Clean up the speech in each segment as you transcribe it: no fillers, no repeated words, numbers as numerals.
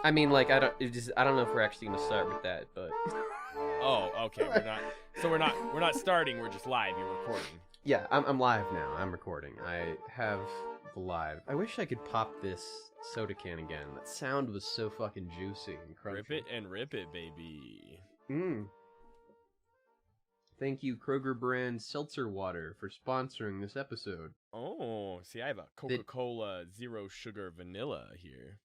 I mean, like, I don't know if we're actually gonna start with that, but Oh, okay. We're not starting. We're just live. You're recording. yeah, I'm live now. I'm recording. I have the live. I wish I could pop this soda can again. That sound was so fucking juicy and crunchy. Rip it and rip it, baby. Thank you, Kroger brand seltzer water, for sponsoring this episode. Oh, see, I have a Coca-Cola Zero Sugar Vanilla here.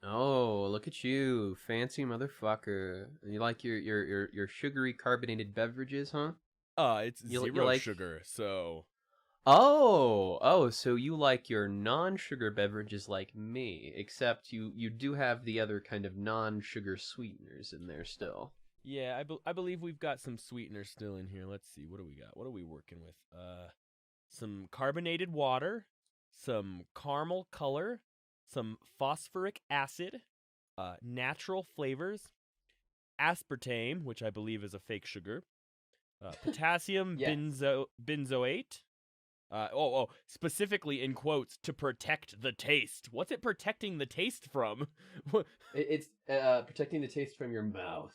Oh, look at you, fancy motherfucker! You like your sugary carbonated beverages, huh? It's zero sugar, so. Oh, so you like your non-sugar beverages like me, except you do have the other kind of non-sugar sweeteners in there still. Yeah, I believe we've got some sweeteners still in here. Let's see, what do we got? What are we working with? Some carbonated water, some caramel color, some phosphoric acid, natural flavors, aspartame, which I believe is a fake sugar, potassium benzoate. Specifically in quotes, to protect the taste. What's it protecting the taste from? It's protecting the taste from your mouth.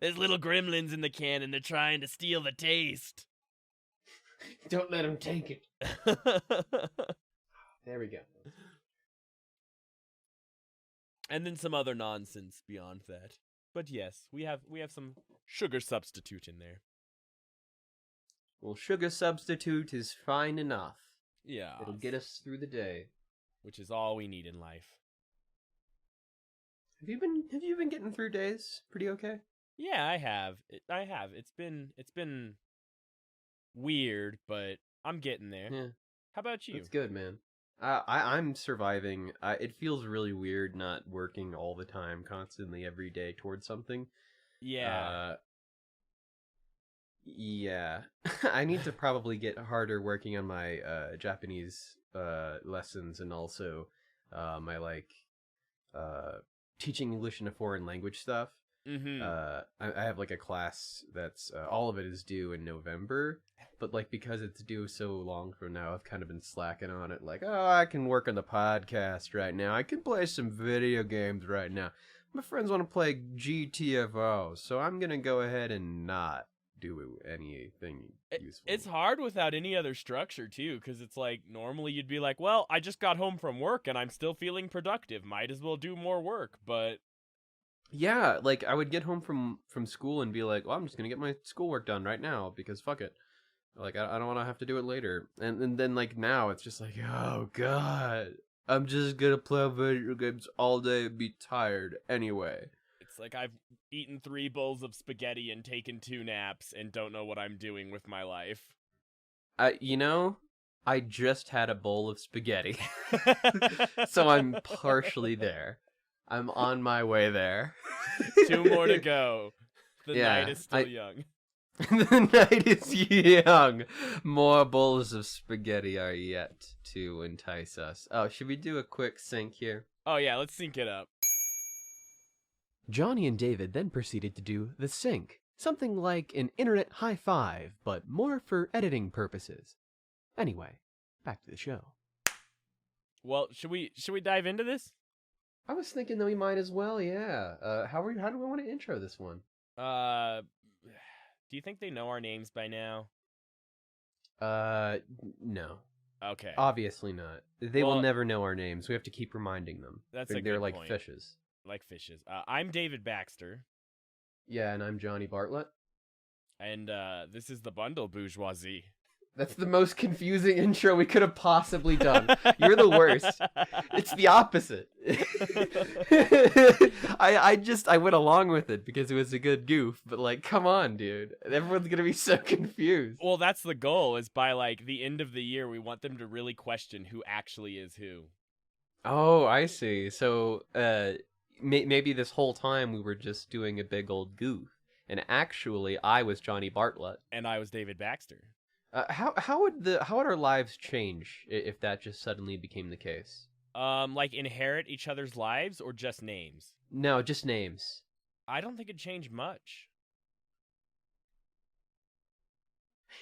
There's little gremlins in the can and they're trying to steal the taste. Don't let them take it. There we go. And then some other nonsense beyond that. But yes, we have some sugar substitute in there. Well, sugar substitute is fine enough. Yeah. It'll get us through the day. Which is all we need in life. Have you been getting through days pretty okay? Yeah, I have. It's been weird, but I'm getting there. Yeah. How about you? That's good, man. I'm surviving. It feels really weird not working all the time, constantly, every day towards something. Yeah. Yeah. I need to probably get harder working on my Japanese lessons, and also my teaching English in a foreign language stuff. Mm-hmm. I have like a class that's all of it is due in November, but like because it's due so long from now, I've kind of been slacking on it. Like, oh, I can work on the podcast right now. I can play some video games right now. My friends want to play GTFO, so I'm gonna go ahead and not do anything useful. It's hard without any other structure too, because it's like normally you'd be like, well, I just got home from work and I'm still feeling productive, might as well do more work. But yeah, like I would get home from school and be like, well, I'm just gonna get my schoolwork done right now because fuck it, like I don't want to have to do it later. And then like now it's just like, oh god, I'm just gonna play video games all day and be tired anyway. It's like I've eaten 3 bowls of spaghetti and taken 2 naps and don't know what I'm doing with my life. I just had a bowl of spaghetti. So I'm partially there. I'm on my way there. 2 more to go. The night is still young. The night is young. More bowls of spaghetti are yet to entice us. Oh, should we do a quick sync here? Oh yeah, let's sync it up. Johnny and David then proceeded to do the sync, something like an internet high five, but more for editing purposes. Anyway, back to the show. Well, should we dive into this? I was thinking that we might as well, yeah. How do we want to intro this one? Do you think they know our names by now? No. Okay. Obviously not. They will never know our names. We have to keep reminding them. They're like point. fishes. Like fishes. I'm David Baxter. Yeah, and I'm Johnny Bartlett. And this is the Bundle Bourgeoisie. That's the most confusing intro we could have possibly done. You're the worst. It's the opposite. I went along with it because it was a good goof, but like, come on, dude. Everyone's gonna be so confused. Well, that's the goal, is by like the end of the year, we want them to really question who actually is who. Oh, I see. So, maybe this whole time we were just doing a big old goof, and actually I was Johnny Bartlett and I was David Baxter. How would our lives change if that just suddenly became the case? Like inherit each other's lives or just names? No, just names. I don't think it'd change much.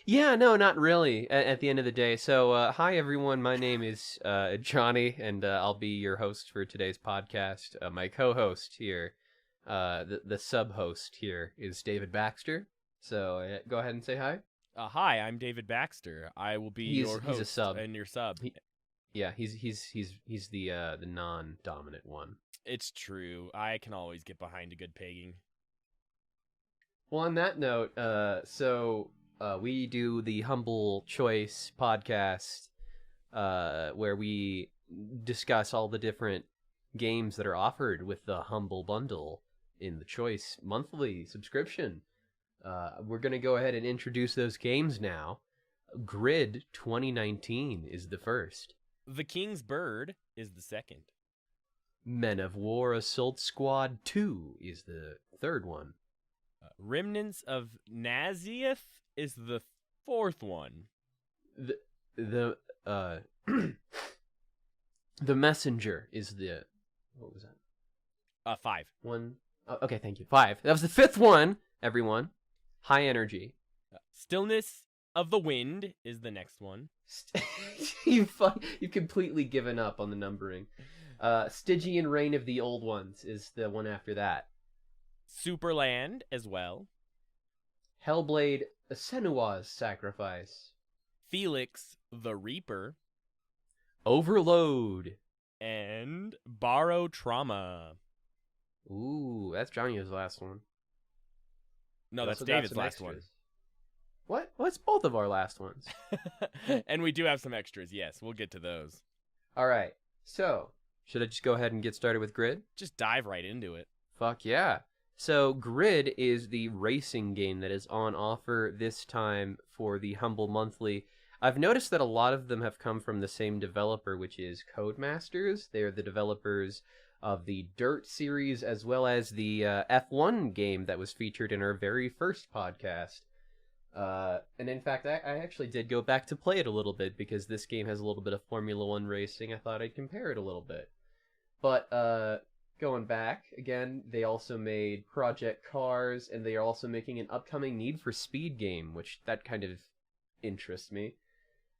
Yeah, no, not really. At the end of the day, so hi everyone. My name is Johnny, and I'll be your host for today's podcast. My co-host here, the sub-host here, is David Baxter. So go ahead and say hi. Hi, I'm David Baxter. I will be your host he's a sub. and your sub. Yeah, he's the non-dominant one. It's true. I can always get behind a good pegging. Well, on that note, we do the Humble Choice podcast, where we discuss all the different games that are offered with the Humble Bundle in the Choice monthly subscription. We're going to go ahead and introduce those games now. Grid 2019 is the first. The King's Bird is the second. Men of War Assault Squad 2 is the third one. Remnants of Naziath is the fourth one. The Messenger is the... What was that? 5. One. Oh, okay, thank you. 5. That was the fifth one, everyone. High energy. Stillness of the Wind is the next one. You've completely given up on the numbering. Stygian Reign of the Old Ones is the one after that. Superland as well. Hellblade, Senua's Sacrifice. Felix the Reaper. Overload. And Barotrauma. Ooh, that's Johnny's last one. No, that's David's last one. What? What's both of our last ones? And we do have some extras, yes. We'll get to those. All right. So, should I just go ahead and get started with Grid? Just dive right into it. Fuck yeah. So, Grid is the racing game that is on offer this time for the Humble Monthly. I've noticed that a lot of them have come from the same developer, which is Codemasters. They are the developers of the Dirt series, as well as the F1 game that was featured in our very first podcast. And in fact, I actually did go back to play it a little bit, because this game has a little bit of Formula 1 racing. I thought I'd compare it a little bit. But, going back, again, they also made Project Cars, and they are also making an upcoming Need for Speed game, which that kind of interests me.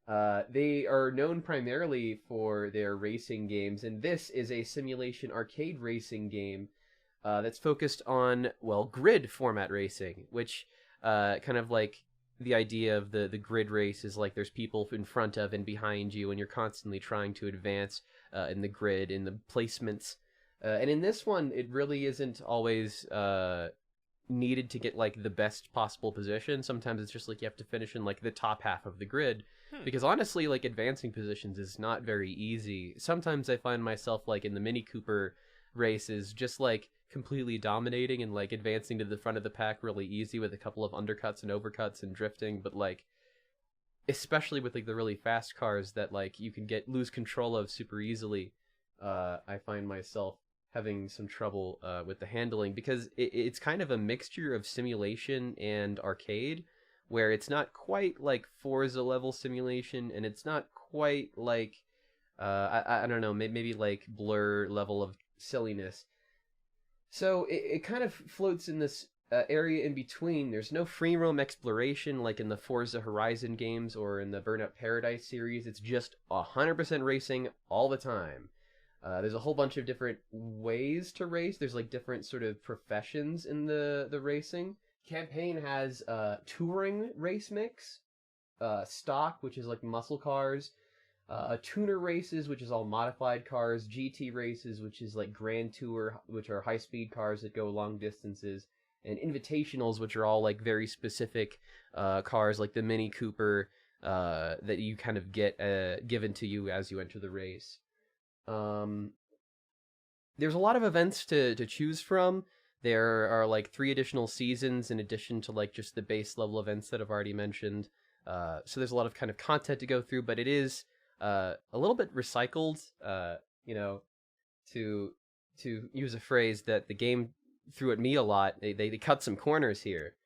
They are known primarily for their racing games, and this is a simulation arcade racing game that's focused on, well, grid format racing, which kind of like the idea of the grid race is like there's people in front of and behind you, and you're constantly trying to advance in the grid, in the placements. And in this one, it really isn't always needed to get like the best possible position. Sometimes it's just like you have to finish in like the top half of the grid. Because honestly, like, advancing positions is not very easy. Sometimes I find myself, like, in the Mini Cooper races, just, like, completely dominating and, like, advancing to the front of the pack really easy with a couple of undercuts and overcuts and drifting. But, like, especially with, like, the really fast cars that, like, you can lose control of super easily, I find myself having some trouble with the handling. Because it's kind of a mixture of simulation and arcade, where it's not quite like Forza level simulation, and it's not quite like, I don't know, maybe like Blur level of silliness. So it kind of floats in this area in between. There's no free roam exploration like in the Forza Horizon games or in the Burnout Paradise series. It's just 100% racing all the time. There's a whole bunch of different ways to race. There's like different sort of professions in the racing. Campaign has touring race mix, stock, which is like muscle cars, tuner races, which is all modified cars, GT races, which is like Grand Tour, which are high-speed cars that go long distances, and invitationals, which are all like very specific cars, like the Mini Cooper that you kind of get given to you as you enter the race. There's a lot of events to choose from. There are like 3 additional seasons in addition to like just the base level events that I've already mentioned. So there's a lot of kind of content to go through, but it is a little bit recycled, you know, to use a phrase that the game threw at me a lot. They cut some corners here.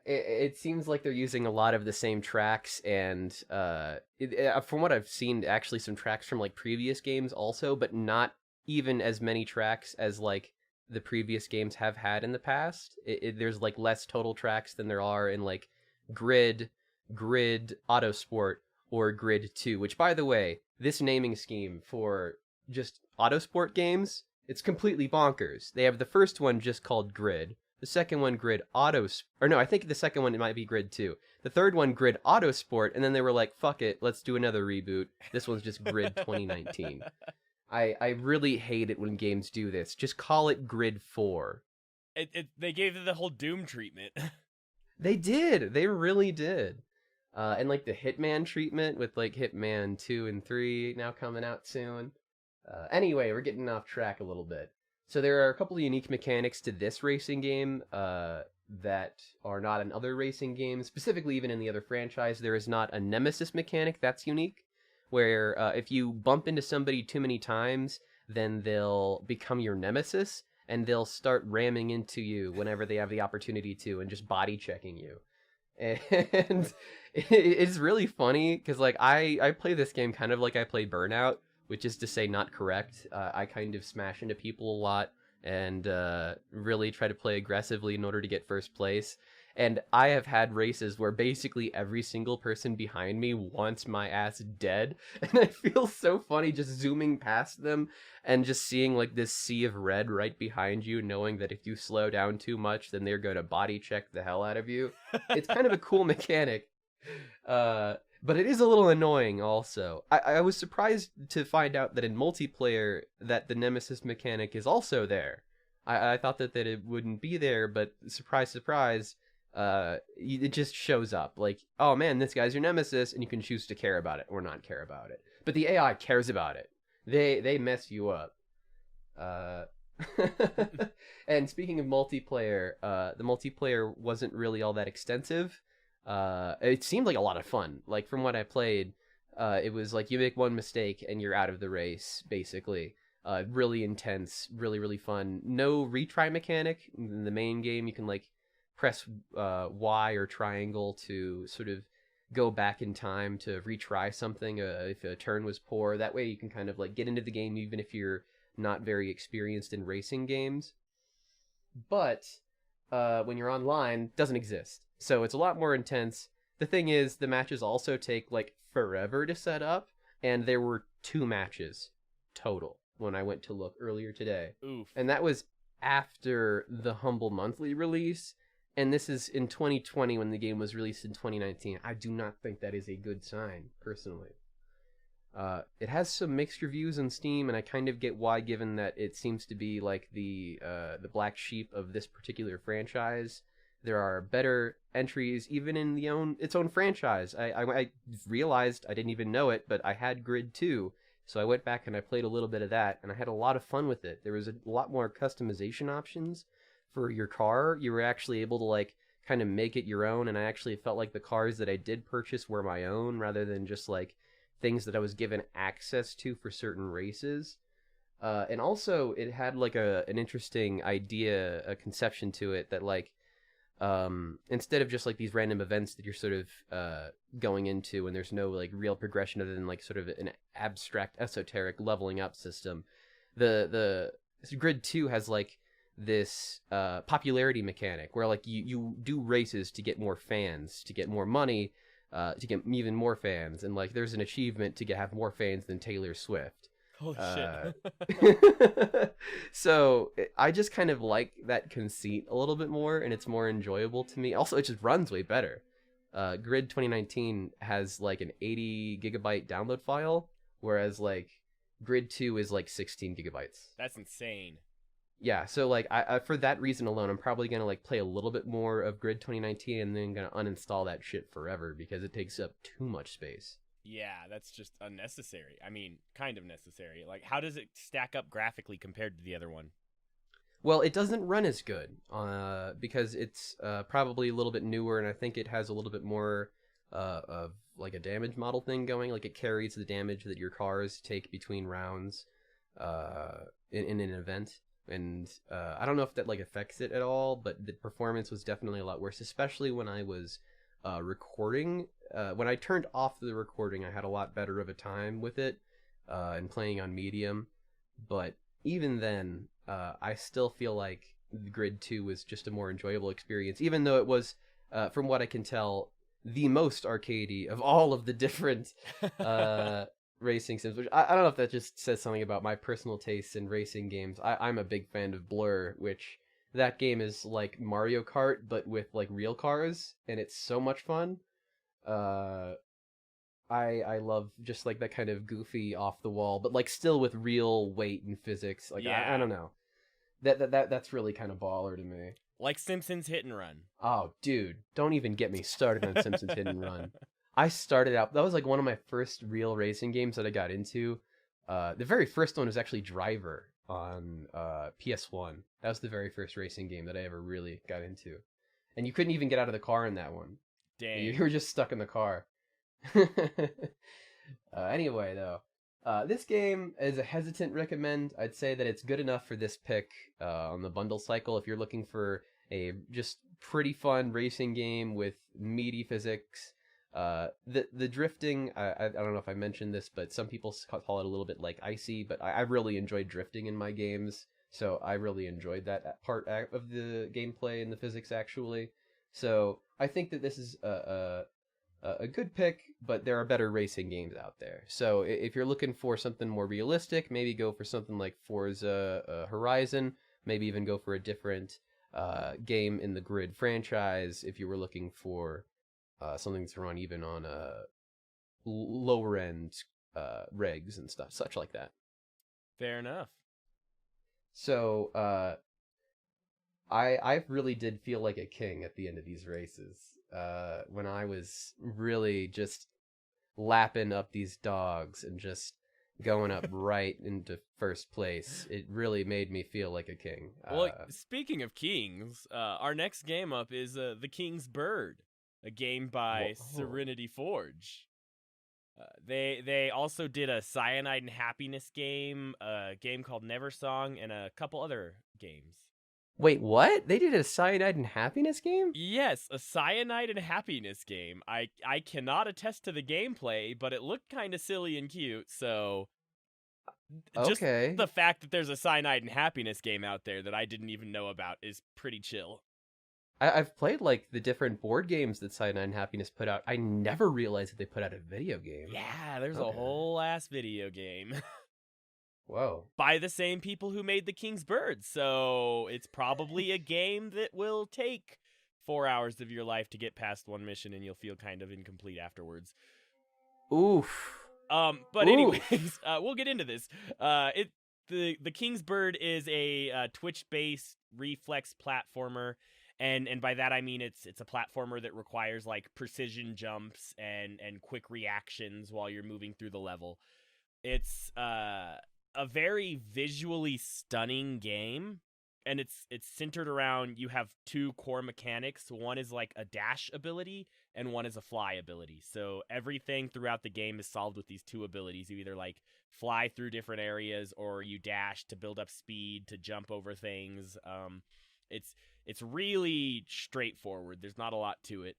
It seems like they're using a lot of the same tracks, and from what I've seen, actually some tracks from like previous games also, but not even as many tracks as like the previous games have had in the past. There's like less total tracks than there are in like Grid, Autosport, or Grid 2, which, by the way, this naming scheme for just Autosport games, it's completely bonkers. They have the first one just called Grid, the second one Grid or no, I think the second one it might be Grid 2. The third one Grid Autosport, and then they were like, fuck it, let's do another reboot. This one's just Grid 2019. I really hate it when games do this. Just call it Grid 4. They gave it the whole Doom treatment. They did. They really did. And like the Hitman treatment with like Hitman 2 and 3 now coming out soon. Anyway, we're getting off track a little bit. So there are a couple of unique mechanics to this racing game that are not in other racing games. Specifically, even in the other franchise, there is not a nemesis mechanic that's unique, where if you bump into somebody too many times, then they'll become your nemesis, and they'll start ramming into you whenever they have the opportunity to, and just body checking you. And it's really funny, because like I play this game kind of like I play Burnout, which is to say not correct. I kind of smash into people a lot, and really try to play aggressively in order to get first place. And I have had races where basically every single person behind me wants my ass dead. And I feel so funny just zooming past them and just seeing like this sea of red right behind you, knowing that if you slow down too much, then they're going to body check the hell out of you. It's kind of a cool mechanic. But it is a little annoying also. I was surprised to find out that in multiplayer that the nemesis mechanic is also there. I thought that it wouldn't be there, but surprise, surprise, it just shows up. Like, oh man, this guy's your nemesis, and you can choose to care about it or not care about it. But the AI cares about it. They mess you up. And speaking of multiplayer, the multiplayer wasn't really all that extensive. It seemed like a lot of fun. Like, from what I played, it was like you make one mistake and you're out of the race, basically. Really intense, really, really fun. No retry mechanic. In the main game, you can like press Y or triangle to sort of go back in time to retry something if a turn was poor. That way you can kind of like get into the game even if you're not very experienced in racing games. But when you're online, it doesn't exist. So it's a lot more intense. The thing is, the matches also take like forever to set up, and there were 2 matches total when I went to look earlier today. Oof. And that was after the Humble Monthly release, and this is in 2020 when the game was released in 2019. I do not think that is a good sign, personally. It has some mixed reviews on Steam, and I kind of get why, given that it seems to be like the black sheep of this particular franchise. There are better entries even in its own franchise. I realized, I didn't even know it, but I had Grid 2, so I went back and I played a little bit of that, and I had a lot of fun with it. There was a lot more customization options for your car. You were actually able to like kind of make it your own, and I actually felt like the cars that I did purchase were my own rather than just like things that I was given access to for certain races. And also it had like an interesting idea, a conception to it that like instead of just like these random events that you're sort of going into and there's no like real progression other than like sort of an abstract esoteric leveling up system, the Grid 2 has like this popularity mechanic where like you do races to get more fans, to get more money, to get even more fans, and like there's an achievement to have more fans than Taylor Swift. Holy shit. So I just kind of like that conceit a little bit more, and it's more enjoyable to me. Also, it just runs way better. Grid 2019 has like an 80 gigabyte download file, whereas like Grid 2 is like 16 gigabytes. That's insane. Yeah, so like I for that reason alone, I'm probably gonna like play a little bit more of Grid 2019 and then gonna uninstall that shit forever because it takes up too much space. Yeah, that's just unnecessary. I mean, kind of necessary. Like, how does it stack up graphically compared to the other one? Well, it doesn't run as good because it's probably a little bit newer, and I think it has a little bit more of like a damage model thing going. Like, it carries the damage that your cars take between rounds in an event. And I don't know if that like affects it at all, but the performance was definitely a lot worse, especially when I was recording. When I turned off the recording, I had a lot better of a time with it and playing on medium. But even then, I still feel like Grid 2 was just a more enjoyable experience, even though it was, from what I can tell, the most arcadey of all of the different racing sims. Which I don't know if that just says something about my personal tastes in racing games. I'm a big fan of Blur, which that game is like Mario Kart, but with like real cars, and it's so much fun. Uh, I love just like that kind of goofy off the wall, but like still with real weight and physics. Like I Yeah. don't know. That's really kind of baller to me. Like Simpsons Hit and Run. Oh, dude, don't even get me started on Simpsons Hit and Run. I started out, that was like one of my first real racing games that I got into. The very first one was actually Driver on PS1. That was the very first racing game that I ever really got into. And you couldn't even get out of the car in that one. Dang. You were just stuck in the car. Anyway, though, this game is a hesitant recommend. I'd say that it's good enough for this pick on the bundle cycle if you're looking for a just pretty fun racing game with meaty physics. The drifting, I don't know if I mentioned this, but some people call it a little bit like icy, but I really enjoyed drifting in my games, so I really enjoyed that part of the gameplay and the physics actually. So I think that this is a good pick, but there are better racing games out there. So if you're looking for something more realistic, maybe go for something like Forza Horizon. Maybe even go for a different game in the Grid franchise if you were looking for something to run even on lower end regs and stuff, such like that. Fair enough. So I really did feel like a king at the end of these races. When I was really just lapping up these dogs and just going up right into first place, it really made me feel like a king. Well, speaking of kings, our next game up is The King's Bird, a game by Serenity Forge. They also did a Cyanide and Happiness game, a game called Neversong, and a couple other games. Wait, what? They did a Cyanide and Happiness game? Yes, a Cyanide and Happiness game. I cannot attest to the gameplay, but it looked kind of silly and cute, so just Okay. the fact that there's a Cyanide and Happiness game out there that I didn't even know about is pretty chill. I've played like the different board games that Cyanide and Happiness put out. I never realized that they put out a video game. Yeah, there's a whole ass video game. Whoa. By the same people who made The King's Bird, so it's probably a game that will take 4 hours of your life to get past one mission, and you'll feel kind of incomplete afterwards. Oof. But anyways, we'll get into this. The King's Bird is a Twitch-based reflex platformer, and by that I mean it's a platformer that requires like precision jumps and quick reactions while you're moving through the level. It's a very visually stunning game, and it's centered around, you have two core mechanics. One is like a dash ability and one is a fly ability. So everything throughout the game is solved with these two abilities. You either like fly through different areas or you dash to build up speed to jump over things. It's really straightforward. There's not a lot to it.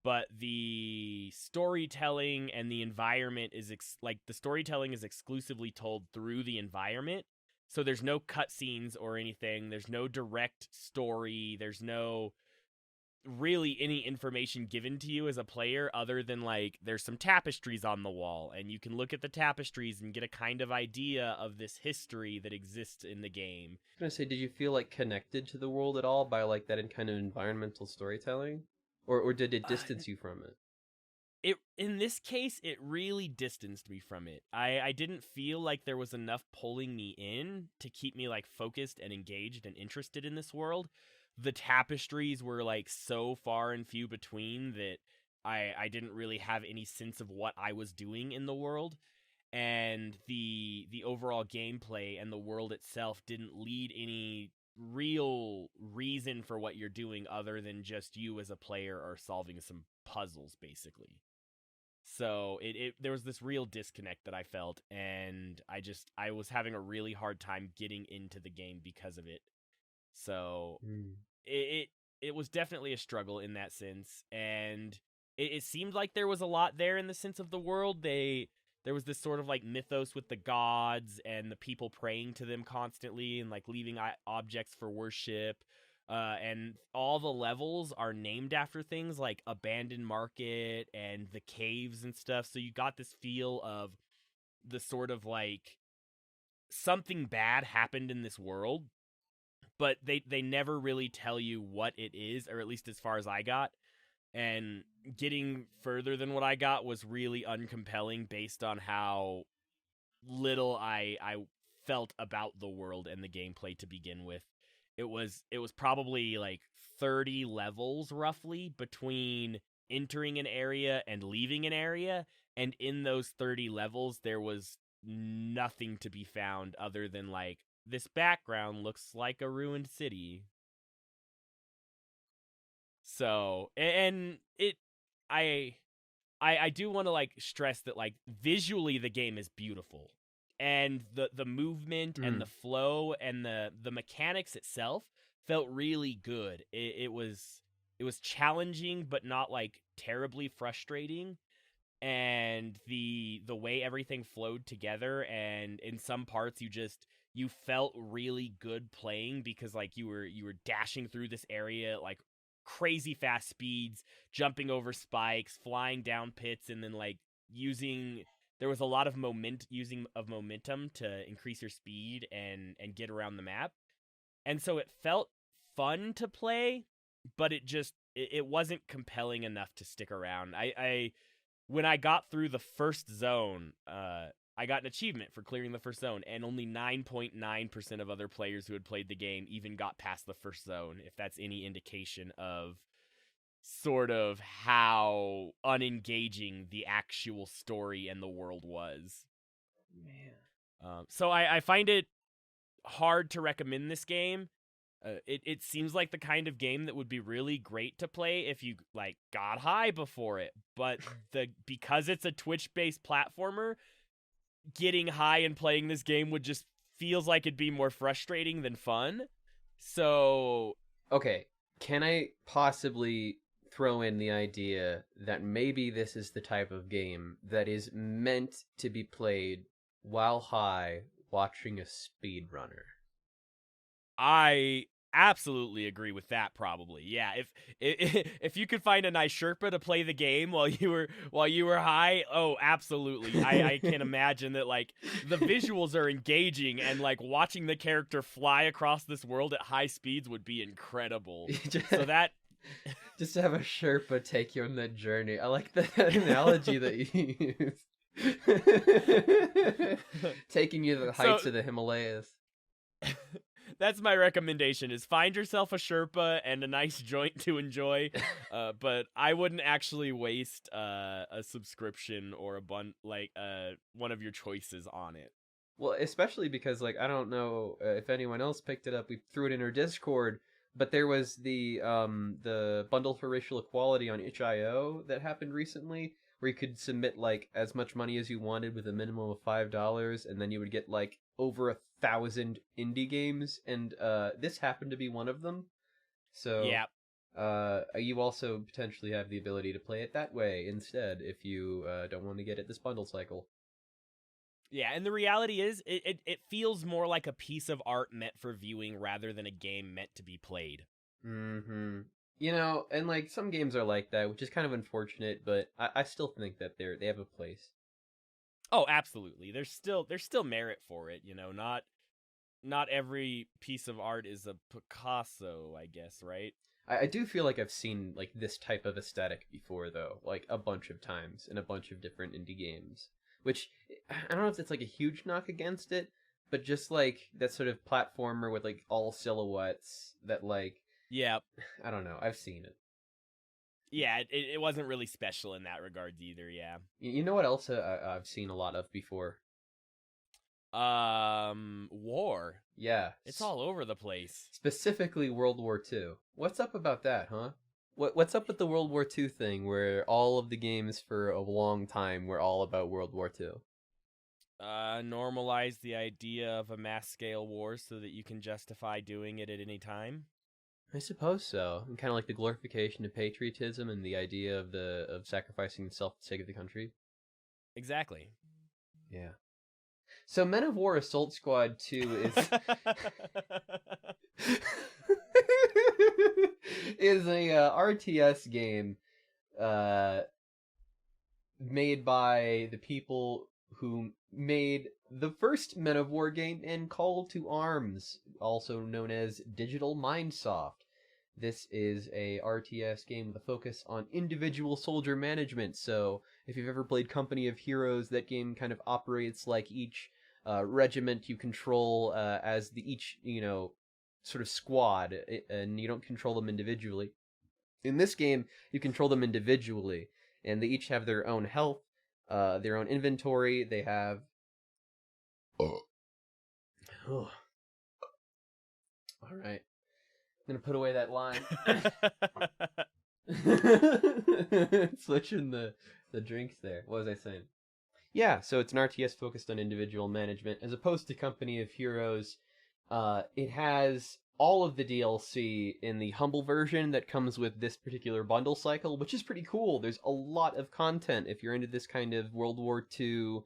But the storytelling and the environment is the storytelling is exclusively told through the environment. So there's no cutscenes or anything. There's no direct story. There's no really any information given to you as a player other than like there's some tapestries on the wall and you can look at the tapestries and get a kind of idea of this history that exists in the game. I was gonna say, did you feel like connected to the world at all by like that kind of environmental storytelling? Or did it distance you from it? In this case, it really distanced me from it. I didn't feel like there was enough pulling me in to keep me like focused and engaged and interested in this world. The tapestries were like so far and few between that I didn't really have any sense of what I was doing in the world. And the overall gameplay and the world itself didn't lead any real reason for what you're doing other than just you as a player are solving some puzzles basically. So there was this real disconnect that I felt, and I was having a really hard time getting into the game because of it. So it was definitely a struggle in that sense, and it seemed like there was a lot there in the sense of the world. They there was this sort of like mythos with the gods and the people praying to them constantly and like leaving objects for worship. And all the levels are named after things like Abandoned Market and the caves and stuff. So you got this feel of the sort of like something bad happened in this world, but they never really tell you what it is, or at least as far as I got. And getting further than what I got was really uncompelling based on how little I felt about the world and the gameplay to begin with. It was probably like 30 levels roughly between entering an area and leaving an area, and in those 30 levels there was nothing to be found other than like, this background looks like a ruined city. So, and I do want to like stress that like visually the game is beautiful, and the movement and the flow and the mechanics itself felt really good. It was challenging but not like terribly frustrating, and the way everything flowed together, and in some parts you felt really good playing because like you were dashing through this area at like crazy fast speeds, jumping over spikes, flying down pits, and then like there was a lot of momentum to increase your speed and get around the map. And so it felt fun to play, but it wasn't compelling enough to stick around. When I got through the first zone, I got an achievement for clearing the first zone, and only 9.9% of other players who had played the game even got past the first zone, if that's any indication of sort of how unengaging the actual story and the world was. Man. So I find it hard to recommend this game. It seems like the kind of game that would be really great to play if you like got high before it, but because it's a Twitch-based platformer, getting high and playing this game would just feels like it'd be more frustrating than fun. So, okay, can I possibly throw in the idea that maybe this is the type of game that is meant to be played while high watching a speedrunner? I absolutely agree with that. Probably, yeah. If you could find a nice Sherpa to play the game while you were high, oh, absolutely. I can imagine that like the visuals are engaging, and like watching the character fly across this world at high speeds would be incredible. So that just to have a Sherpa take you on that journey. I like that analogy that you used. Taking you to the heights of the Himalayas. That's my recommendation: is find yourself a Sherpa and a nice joint to enjoy. But I wouldn't actually waste a subscription or one of your choices on it. Well, especially because like I don't know if anyone else picked it up. We threw it in our Discord, but there was the bundle for racial equality on itch.io that happened recently, where you could submit like as much money as you wanted with a minimum of $5, and then you would get like over 1,000 indie games, and this happened to be one of them. So yeah, you also potentially have the ability to play it that way instead if you don't want to get it this bundle cycle. Yeah, and the reality is, it feels more like a piece of art meant for viewing rather than a game meant to be played. Mm-hmm. You know, and like some games are like that, which is kind of unfortunate, but I still think that they have a place. Oh, absolutely. There's still merit for it, you know. Not every piece of art is a Picasso, I guess, right? I do feel like I've seen like this type of aesthetic before, though, like a bunch of times in a bunch of different indie games. Which I don't know if it's like a huge knock against it, but just like that sort of platformer with like all silhouettes that like, yeah, I don't know. I've seen it. Yeah, it wasn't really special in that regards either. Yeah. You know what else I've seen a lot of before? War. Yeah, It's all over the place. specifically World War II. What's up about that, huh? What's up with the World War II thing, where all of the games for a long time were all about World War II? Normalize the idea of a mass scale war so that you can justify doing it at any time. I suppose so. And kind of like the glorification of patriotism and the idea of sacrificing self for the sake of the country. Exactly. Yeah. So Men of War Assault Squad 2 is a RTS game made by the people who made the first Men of War game and Call to Arms, also known as Digital Mindsoft. This is a RTS game with a focus on individual soldier management. So if you've ever played Company of Heroes, that game kind of operates like each regiment you control as each sort of squad, and you don't control them individually. In this game, you control them individually, and they each have their own health, their own inventory. They have. Oh. All right. I'm gonna put away that line. Switching the drinks there. What was I saying? Yeah, so it's an RTS focused on individual management, as opposed to Company of Heroes. It has all of the DLC in the humble version that comes with this particular bundle cycle, which is pretty cool. There's a lot of content if you're into this kind of World War II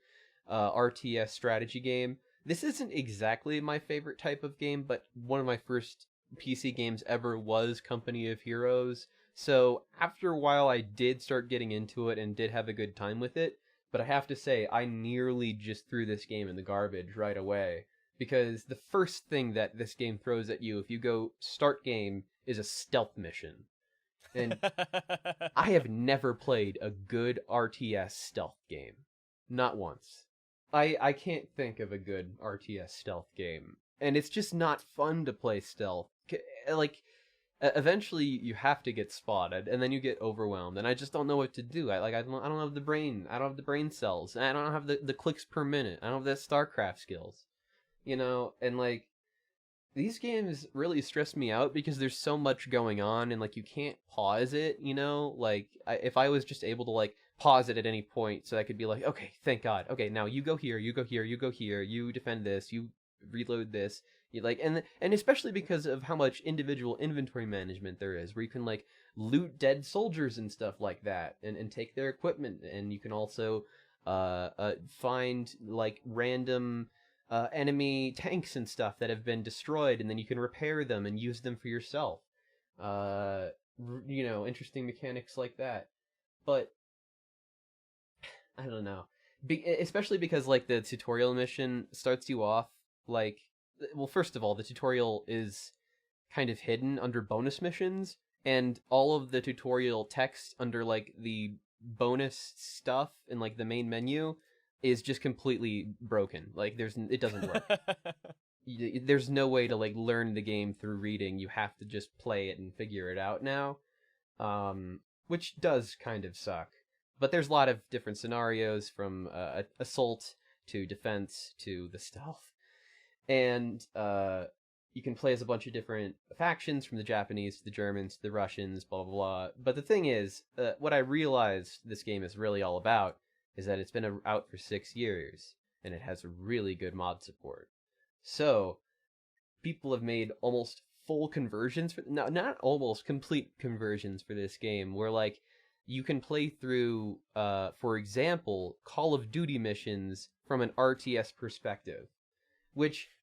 RTS strategy game. This isn't exactly my favorite type of game, but one of my first PC games ever was Company of Heroes. So after a while, I did start getting into it and did have a good time with it. But I have to say, I nearly just threw this game in the garbage right away. Because the first thing that this game throws at you, if you go start game, is a stealth mission. And I have never played a good RTS stealth game. Not once. I can't think of a good RTS stealth game. And it's just not fun to play stealth. Like, eventually you have to get spotted, and then you get overwhelmed, and I just don't know what to do. I don't have the brain. I don't have the brain cells. And I don't have the clicks per minute. I don't have the StarCraft skills. And like, these games really stress me out because there's so much going on, and like, you can't pause it, like, if I was just able to like pause it at any point, so I could be like, okay, thank God, okay, now you go here, you go here, you go here, you defend this, you reload this, you like, and especially because of how much individual inventory management there is, where you can like loot dead soldiers and stuff like that, and take their equipment, and you can also find like random enemy tanks and stuff that have been destroyed, and then you can repair them and use them for yourself. Interesting mechanics like that. But I don't know. Especially because like the tutorial mission starts you off like, well, first of all, the tutorial is kind of hidden under bonus missions, and all of the tutorial text under like the bonus stuff in like the main menu is just completely broken. Like, it doesn't work. There's no way to like learn the game through reading. You have to just play it and figure it out now, which does kind of suck. But there's a lot of different scenarios, from assault to defense to the stealth, and you can play as a bunch of different factions, from the Japanese to the Germans to the Russians, blah blah blah. But the thing is, what I realized this game is really all about is that it's been out for 6 years, and it has really good mod support. So, people have made almost full conversions, not almost, complete conversions for this game, where, like, you can play through, for example, Call of Duty missions from an RTS perspective.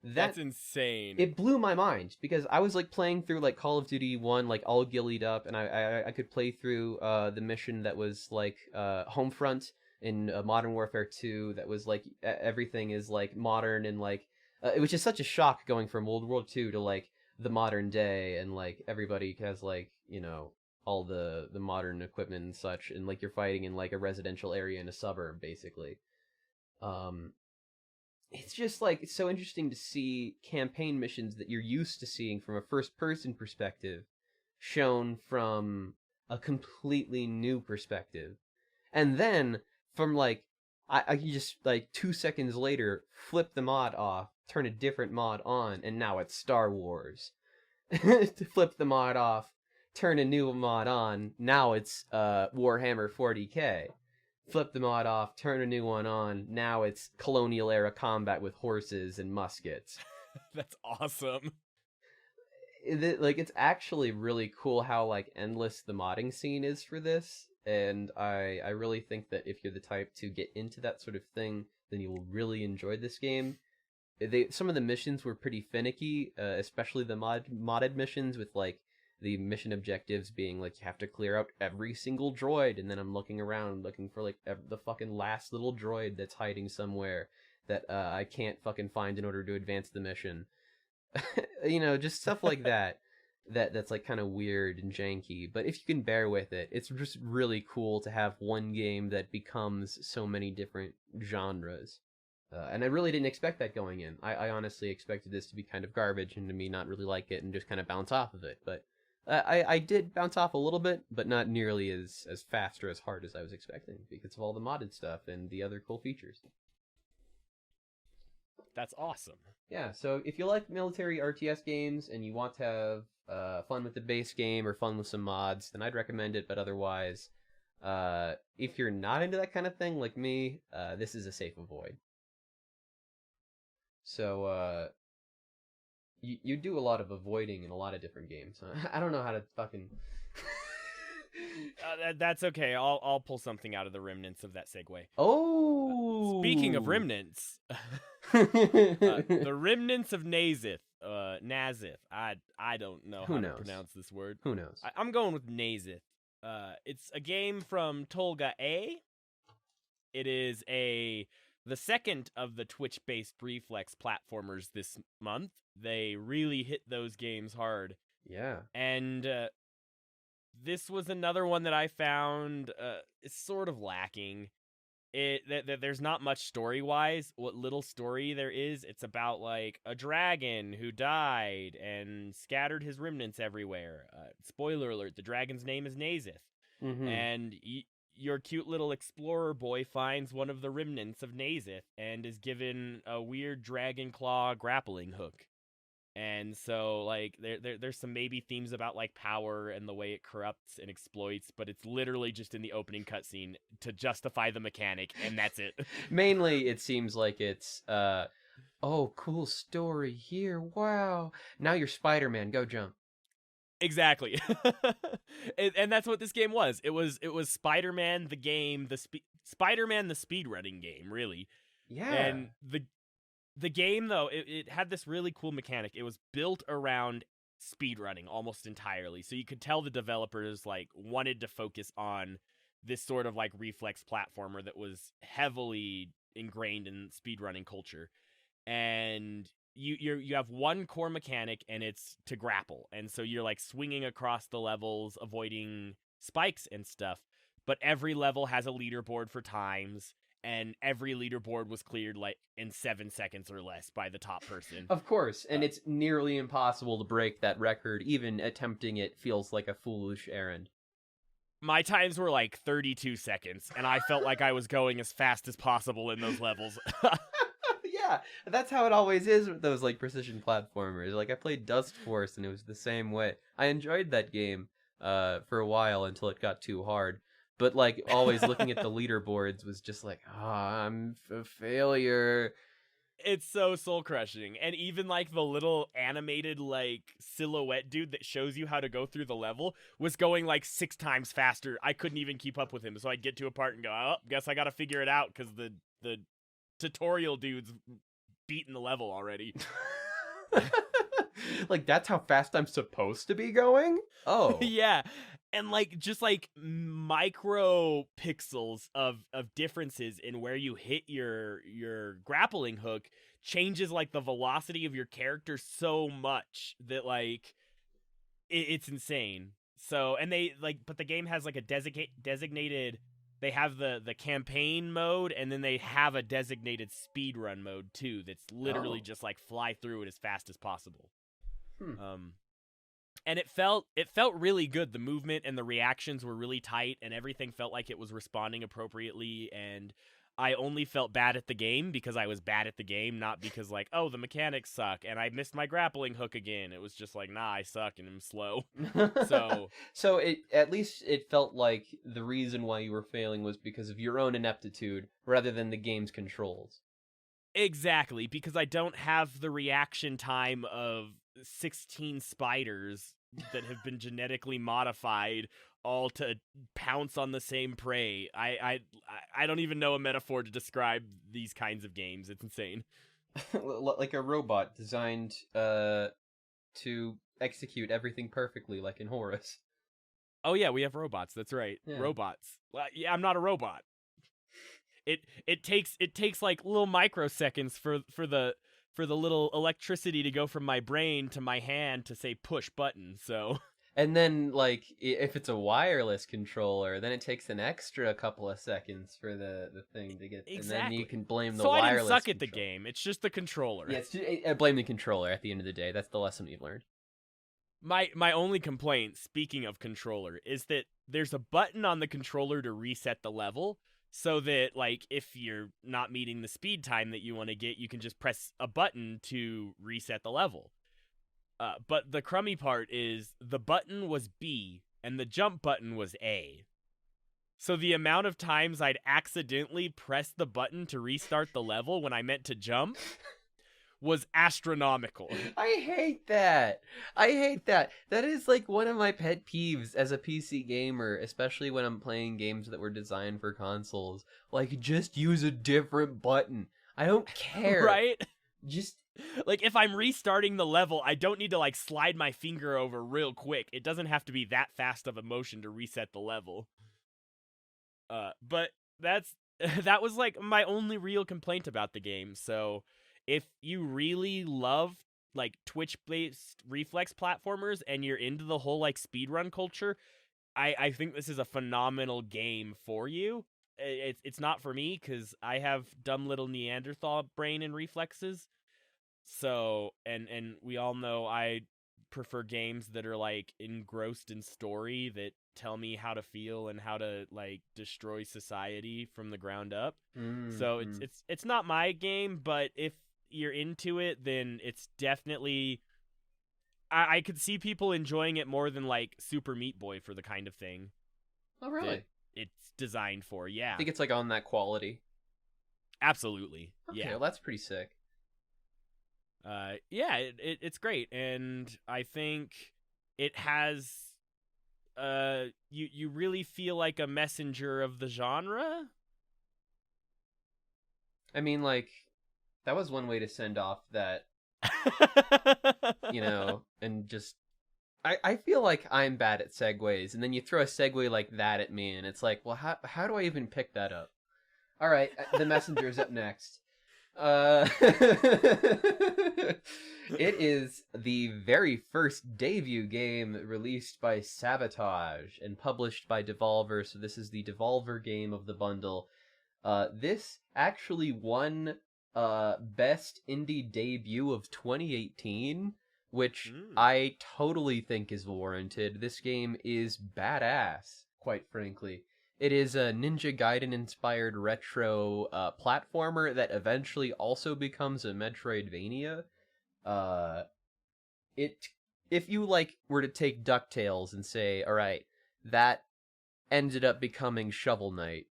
That's insane. It blew my mind, because I was like playing through like Call of Duty 1, like all gillied up, and I could play through the mission that was like Homefront in Modern Warfare 2, that was like everything is like modern, and like it was just such a shock going from World War II to like the modern day, and like everybody has like all the modern equipment and such, and like you're fighting in like a residential area in a suburb basically. It's just like, it's so interesting to see campaign missions that you're used to seeing from a first-person perspective shown from a completely new perspective. And then, from like, I can just, like, 2 seconds later, flip the mod off, turn a different mod on, and now it's Star Wars. To flip the mod off, turn a new mod on, now it's Warhammer 40k. Flip the mod off, turn a new one on, now it's colonial era combat with horses and muskets. That's awesome. It's actually really cool how like endless the modding scene is for this, and I really think that if you're the type to get into that sort of thing, then you will really enjoy this game. Some of the missions were pretty finicky, especially the modded missions with like the mission objectives being like you have to clear out every single droid, and then I'm looking around looking for like the fucking last little droid that's hiding somewhere that I can't fucking find in order to advance the mission. Just stuff like that. That's like kind of weird and janky, but if you can bear with it, it's just really cool to have one game that becomes so many different genres. And I really didn't expect that going in. I honestly expected this to be kind of garbage and to me not really like it and just kind of bounce off of it. But I did bounce off a little bit, but not nearly as fast or as hard as I was expecting because of all the modded stuff and the other cool features. That's awesome. Yeah, so if you like military RTS games and you want to have fun with the base game or fun with some mods, then I'd recommend it, but otherwise, if you're not into that kind of thing like me, this is a safe avoid. So, you do a lot of avoiding in a lot of different games. I don't know how to fucking... That's okay. I'll pull something out of the remnants of that segue. Oh! Speaking of remnants, the remnants of Nazith. Nazith. I don't know how to pronounce this word. Who knows? I'm going with Nazith. It's a game from Tolga A. It is the second of the Twitch-based reflex platformers this month. They really hit those games hard. Yeah. And this was another one that I found is sort of lacking. There's not much story-wise. What little story there is, it's about like a dragon who died and scattered his remnants everywhere. Spoiler alert, the dragon's name is Nazith. Mm-hmm. And your cute little explorer boy finds one of the remnants of Nazith and is given a weird dragon claw grappling hook. And so, like, there's some maybe themes about, like, power and the way it corrupts and exploits, but it's literally just in the opening cutscene to justify the mechanic, and that's it. Mainly, it seems like it's, oh, cool story here, wow. Now you're Spider-Man, go jump. Exactly. and that's what this game was. It was Spider-Man the game, Spider-Man the speedrunning game, really. Yeah. And the game, though, it had this really cool mechanic. It was built around speedrunning almost entirely. So you could tell the developers, like, wanted to focus on this sort of, like, reflex platformer that was heavily ingrained in speedrunning culture. And you have one core mechanic, and it's to grapple. And so you're, like, swinging across the levels, avoiding spikes and stuff. But every level has a leaderboard for times. And every leaderboard was cleared like in 7 seconds or less by the top person. Of course, and it's nearly impossible to break that record. Even attempting it feels like a foolish errand. My times were like 32 seconds, and I felt like I was going as fast as possible in those levels. Yeah, that's how it always is with those like precision platformers. Like I played Dust Force, and it was the same way. I enjoyed that game for a while until it got too hard. But, like, always looking at the leaderboards was just like, I'm a failure. It's so soul-crushing. And even, like, the little animated, like, silhouette dude that shows you how to go through the level was going, like, 6 times faster. I couldn't even keep up with him. So I'd get to a part and go, oh, guess I gotta figure it out because the tutorial dude's beating the level already. Like, that's how fast I'm supposed to be going? Oh. Yeah. And, like, just, like, micro pixels of differences in where you hit your grappling hook changes, like, the velocity of your character so much that, like, it's insane. So, and they, like, but the game has, like, a designated, they have the campaign mode, and then they have a designated speedrun mode, too, that's literally just, like, fly through it as fast as possible. And it felt really good. The movement and the reactions were really tight, and everything felt like it was responding appropriately. And I only felt bad at the game because I was bad at the game, not because like, oh, the mechanics suck and I missed my grappling hook again. It was just like, nah, I suck and I'm slow. So it at least it felt like the reason why you were failing was because of your own ineptitude rather than the game's controls. Exactly, because I don't have the reaction time of 16 spiders that have been genetically modified all to pounce on the same prey. I don't even know a metaphor to describe these kinds of games. It's insane. Like a robot designed to execute everything perfectly, like in Horus. Oh yeah, we have robots. That's right, Yeah. robots. Well, yeah, I'm not a robot. It takes like little microseconds for the little electricity to go from my brain to my hand to say push button. So. And then, like, if it's a wireless controller, then it takes an extra couple of seconds for the thing to get... Exactly. And then you can blame the so wireless I didn't suck at the controller. game. It's just the controller. Yeah, blame the controller at the end of the day. That's the lesson we've learned. My only complaint, speaking of controller, is that there's a button on the controller to reset the level, so that, like, if you're not meeting the speed time that you want to get, you can just press a button to reset the level. But the crummy part is the button was B and the jump button was A. So the amount of times I'd accidentally press the button to restart the level when I meant to jump was astronomical. I hate that. That is like one of my pet peeves as a PC gamer, especially when I'm playing games that were designed for consoles. Like, just use a different button. I don't care. Right? Just... Like, if I'm restarting the level, I don't need to, like, slide my finger over real quick. It doesn't have to be that fast of a motion to reset the level. But that was, like, my only real complaint about the game. So, if you really love, like, Twitch-based reflex platformers and you're into the whole, like, speedrun culture, I think this is a phenomenal game for you. It's not for me, because I have dumb little Neanderthal brain and reflexes. So, and we all know I prefer games that are, like, engrossed in story that tell me how to feel and how to, like, destroy society from the ground up. So it's not my game, but if you're into it, then it's definitely... I could see people enjoying it more than, like, Super Meat Boy for the kind of thing. Oh, really? It's designed for, yeah. I think it's, like, on that quality. Absolutely, Okay, yeah. well, that's pretty sick. Yeah, it's great, and I think it has, you really feel like a messenger of the genre. I mean, like, that was one way to send off that, you know, and just... I feel like I'm bad at segues, and then you throw a segue like that at me, and it's like, well, how do I even pick that up? All right, the messenger's up next. It is the very first debut game released by Sabotage and published by Devolver, so this is the Devolver game of the bundle. This actually won Best Indie Debut of 2018, which I totally think is warranted. This game is badass, quite frankly. It is a Ninja Gaiden-inspired retro platformer that eventually also becomes a Metroidvania. If you, like, were to take DuckTales and say, alright, that ended up becoming Shovel Knight,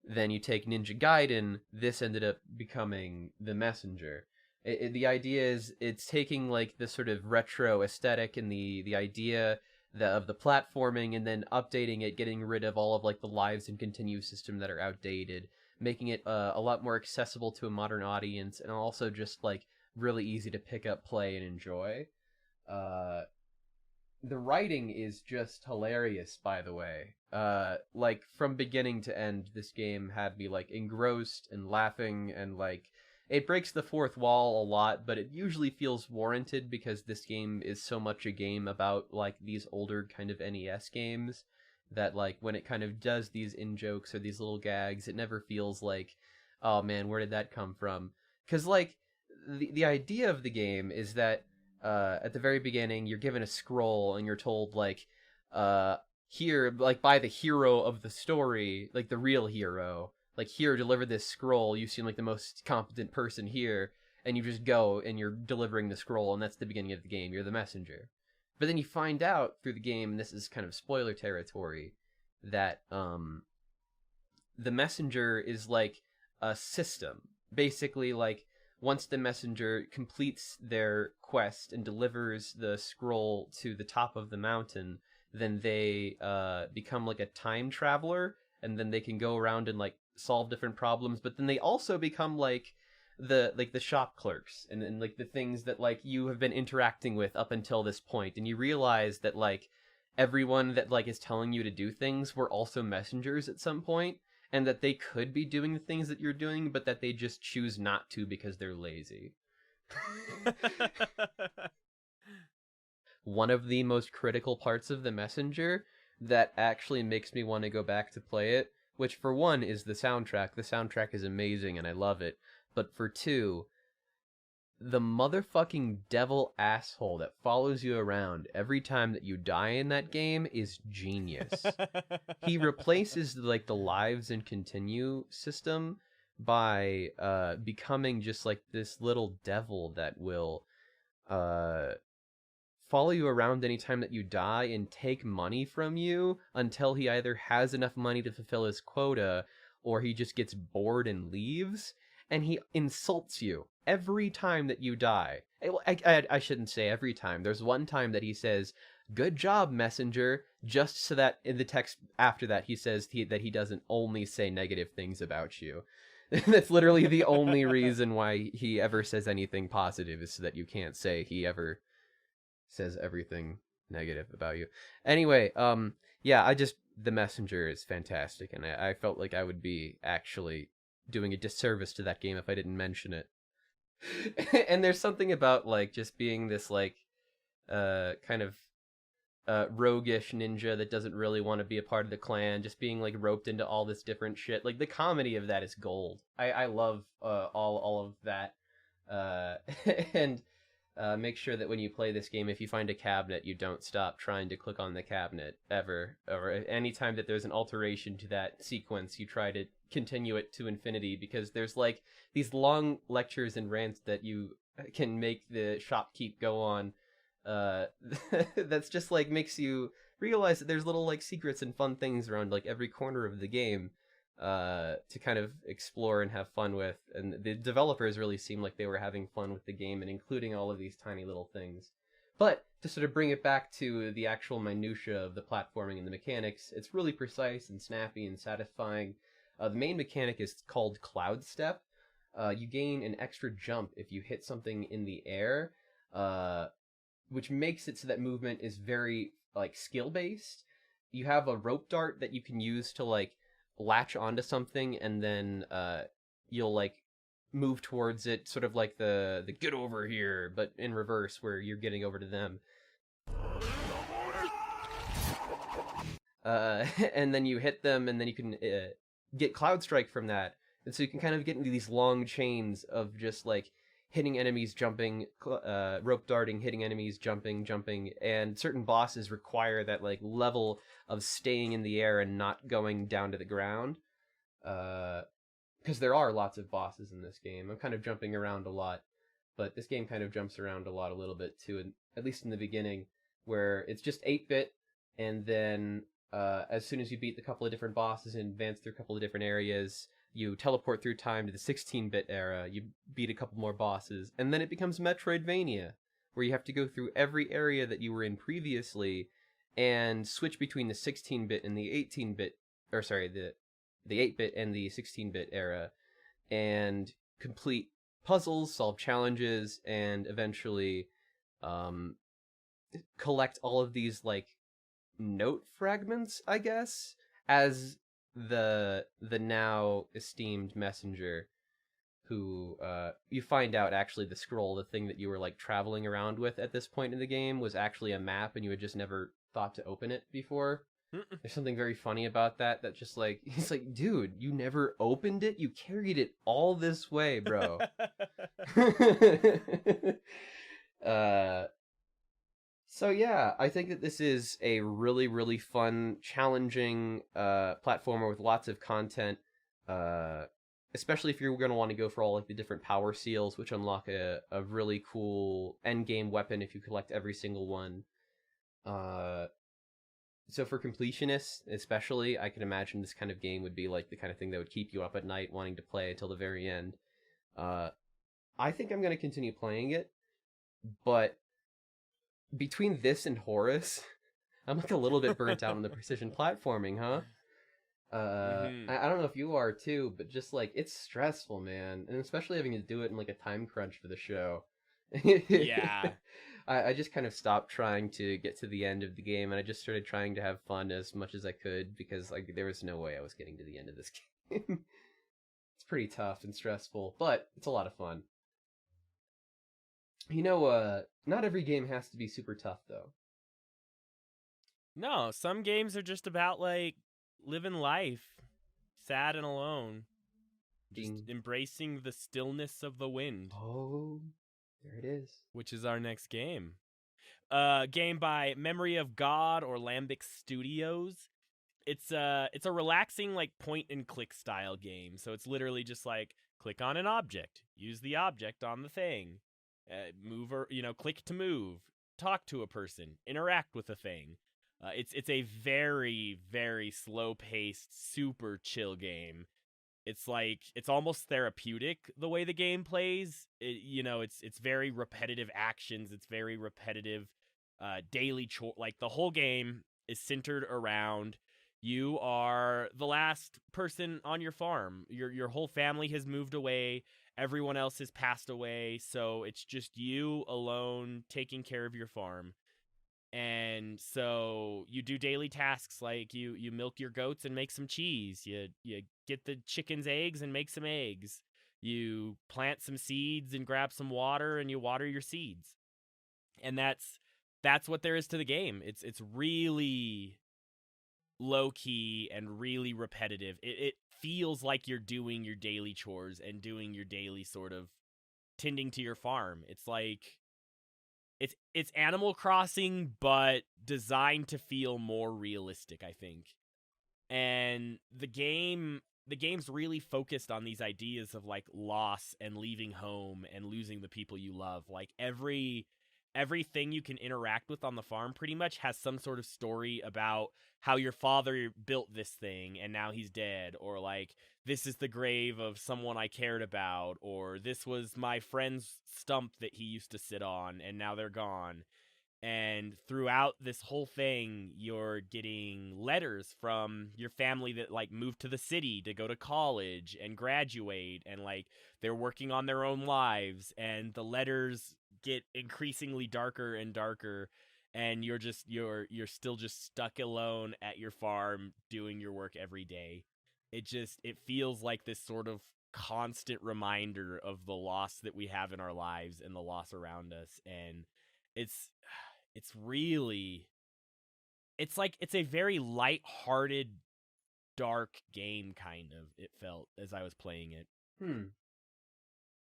then you take Ninja Gaiden, this ended up becoming The Messenger. The idea is, it's taking, like, the sort of retro aesthetic and the idea... of the platforming, and then updating it, getting rid of all of, like, the lives and continue system that are outdated, making it a lot more accessible to a modern audience, and also just, like, really easy to pick up, play, and enjoy. The writing is just hilarious, by the way. Like, from beginning to end, this game had me, like, engrossed and laughing, and, like, it breaks the fourth wall a lot, but it usually feels warranted because this game is so much a game about, like, these older kind of NES games that, like, when it kind of does these in-jokes or these little gags, it never feels like, oh man, where did that come from? Because, like, the idea of the game is that at the very beginning, you're given a scroll and you're told, like, here, like, by the hero of the story, like, the real hero, like, here, deliver this scroll, you seem like the most competent person here, and you just go, and you're delivering the scroll, and that's the beginning of the game, you're the messenger. But then you find out through the game, and this is kind of spoiler territory, that, the messenger is, like, a system. Basically, like, once the messenger completes their quest and delivers the scroll to the top of the mountain, then they become like a time traveler, and then they can go around and like solve different problems. But then they also become like the shop clerks and like the things that like you have been interacting with up until this point, and you realize that like everyone that like is telling you to do things were also messengers at some point, and that they could be doing the things that you're doing, but that they just choose not to because they're lazy. One of the most critical parts of the messenger that actually makes me want to go back to play it, which for one is the soundtrack. The soundtrack is amazing and I love it. But for two, the motherfucking devil asshole that follows you around every time that you die in that game is genius. He replaces like the lives and continue system by becoming just like this little devil that will follow you around anytime that you die and take money from you until he either has enough money to fulfill his quota or he just gets bored and leaves. And he insults you every time that you die. I shouldn't say every time. There's one time that he says, "Good job, messenger," just so that in the text after that he says that he doesn't only say negative things about you. That's literally the only reason why he ever says anything positive, is so that you can't say he ever says everything negative about you. Anyway, yeah, the messenger is fantastic, and I felt like I would be actually doing a disservice to that game if I didn't mention it. And there's something about like just being this like kind of roguish ninja that doesn't really want to be a part of the clan, just being like roped into all this different shit. Like the comedy of that is gold. I love all of that. And make sure that when you play this game, if you find a cabinet, you don't stop trying to click on the cabinet ever. Or anytime that there's an alteration to that sequence, you try to continue it to infinity, because there's like these long lectures and rants that you can make the shopkeep go on. That's just like makes you realize that there's little like secrets and fun things around like every corner of the game to kind of explore and have fun with. And the developers really seem like they were having fun with the game and including all of these tiny little things. But to sort of bring it back to the actual minutia of the platforming and the mechanics, it's really precise and snappy and satisfying. The main mechanic is called Cloud Step. You gain an extra jump if you hit something in the air, which makes it so that movement is very like skill based. You have a rope dart that you can use to like latch onto something, and then you'll like move towards it, sort of like the get over here, but in reverse, where you're getting over to them. And then you hit them, and then you can get Cloud Strike from that. And so you can kind of get into these long chains of just like hitting enemies, jumping, rope darting, hitting enemies, jumping, and certain bosses require that like level of staying in the air and not going down to the ground. Because there are lots of bosses in this game. I'm kind of jumping around a lot, but this game kind of jumps around a little bit too, and at least in the beginning, where it's just 8-bit, and then as soon as you beat a couple of different bosses and advance through a couple of different areas, you teleport through time to the 16-bit era, you beat a couple more bosses, and then it becomes Metroidvania, where you have to go through every area that you were in previously and switch between the 16-bit and the 18-bit, or sorry, the 8-bit and the 16-bit era, and complete puzzles, solve challenges, and eventually collect all of these like note fragments, I guess, as the now esteemed messenger, who you find out actually the scroll, the thing that you were like traveling around with at this point in the game, was actually a map, and you had just never thought to open it before. There's something very funny about that just like, he's like, dude, you never opened it? You carried it all this way, bro. So yeah, I think that this is a really, really fun, challenging platformer with lots of content, especially if you're going to want to go for all like the different power seals, which unlock a really cool endgame weapon if you collect every single one. So for completionists, especially, I can imagine this kind of game would be like the kind of thing that would keep you up at night wanting to play until the very end. I think I'm going to continue playing it, but between this and Horus, I'm like a little bit burnt out on the precision platforming, huh? I don't know if you are too, but just like it's stressful, man, and especially having to do it in like a time crunch for the show. Yeah. I just kind of stopped trying to get to the end of the game, and I just started trying to have fun as much as I could because like there was no way I was getting to the end of this game. It's pretty tough and stressful, but it's a lot of fun. Not every game has to be super tough though. No, some games are just about like living life, sad and alone, just Being embracing the stillness of the wind, Oh, there it is. which is our next game. Game by Memory of God or Lambic Studios. It's a relaxing like point and click style game. So it's literally just like click on an object, use the object on the thing, move or click to move, talk to a person, interact with a thing. It's a very very slow paced, super chill game. It's like it's almost therapeutic the way the game plays. It's very repetitive actions. It's very repetitive daily chore. Like the whole game is centered around you are the last person on your farm. Your whole family has moved away. Everyone else has passed away. So it's just you alone taking care of your farm. And so you do daily tasks like you milk your goats and make some cheese. You get the chicken's eggs and make some eggs. You plant some seeds and grab some water and you water your seeds. And that's what there is to the game. It's really low key and really repetitive. It feels like you're doing your daily chores and doing your daily sort of tending to your farm. It's like it's Animal Crossing, but designed to feel more realistic, I think. And the game's really focused on these ideas of like loss and leaving home and losing the people you love. Like everything you can interact with on the farm pretty much has some sort of story about how your father built this thing and now he's dead, or like this is the grave of someone I cared about, or this was my friend's stump that he used to sit on and now they're gone. And throughout this whole thing, you're getting letters from your family that like moved to the city to go to college and graduate, and like they're working on their own lives, and the letters get increasingly darker and darker, and you're still just stuck alone at your farm doing your work every day. It feels like this sort of constant reminder of the loss that we have in our lives and the loss around us. And it's it's really it's a very light-hearted, dark game, kind of, it felt as I was playing it. Hmm.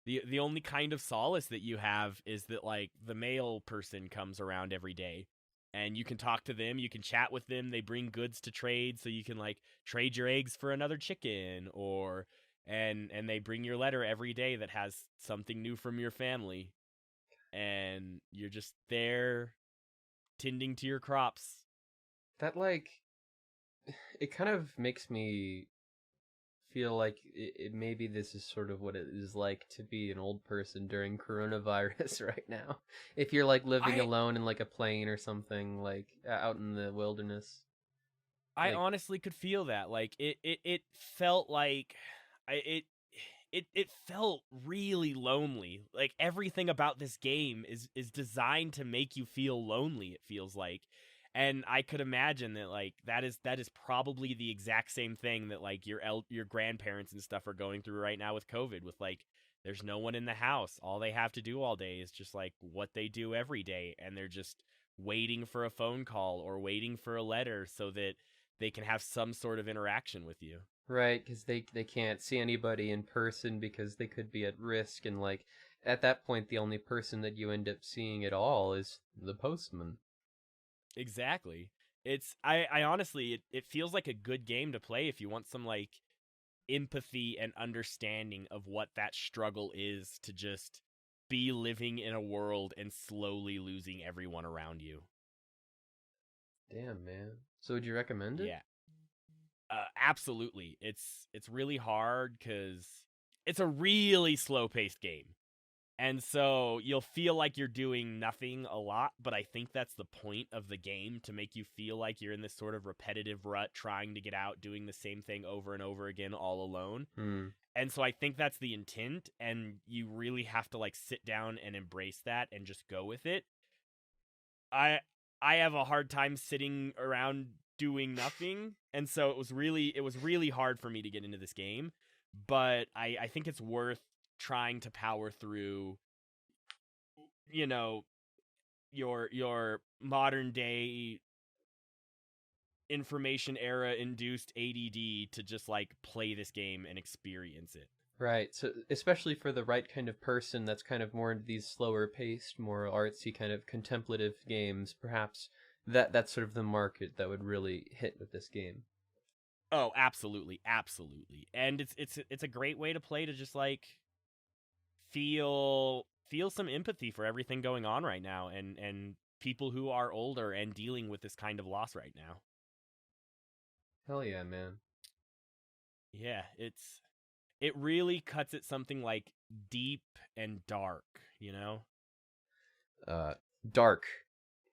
The only kind of solace that you have is that like the mail person comes around every day and you can talk to them, you can chat with them, they bring goods to trade, so you can like trade your eggs for another chicken, or and they bring your letter every day that has something new from your family, and you're just there tending to your crops. That like it kind of makes me feel like maybe this is sort of what it is like to be an old person during coronavirus right now. If you're like living I alone in like a plane or something, like out in the wilderness. I Like, honestly could feel that. Like it felt like it felt really lonely. Like everything about this game is designed to make you feel lonely, it feels like. And I could imagine that like that is probably the exact same thing that like your grandparents and stuff are going through right now with COVID, with like there's no one in the house. All they have to do all day is just like what they do every day, and they're just waiting for a phone call or waiting for a letter so that they can have some sort of interaction with you. right, because they can't see anybody in person because they could be at risk, and like at that point, the only person that you end up seeing at all is the postman. Exactly. I honestly it feels like a good game to play if you want some like empathy and understanding of what that struggle is to just be living in a world and slowly losing everyone around you. Damn, man. So would you recommend it? Yeah. Absolutely. It's really hard cuz it's a really slow-paced game. And so you'll feel like you're doing nothing a lot, but I think that's the point of the game, to make you feel like you're in this sort of repetitive rut trying to get out, doing the same thing over and over again all alone. And so I think that's the intent, and you really have to like sit down and embrace that and just go with it. I have a hard time sitting around doing nothing, and so it was really hard for me to get into this game, but I think it's worth trying to power through, you know, your modern day information era induced ADD to just like play this game and experience it. Right. So especially for the right kind of person that's kind of more into these slower paced, more artsy kind of contemplative games, perhaps that's sort of the market that would really hit with this game. Oh, absolutely, absolutely. And it's a great way to play, to just like feel some empathy for everything going on right now, and people who are older and dealing with this kind of loss right now. Hell yeah, man. Yeah, it really cuts at something like deep and dark, you know?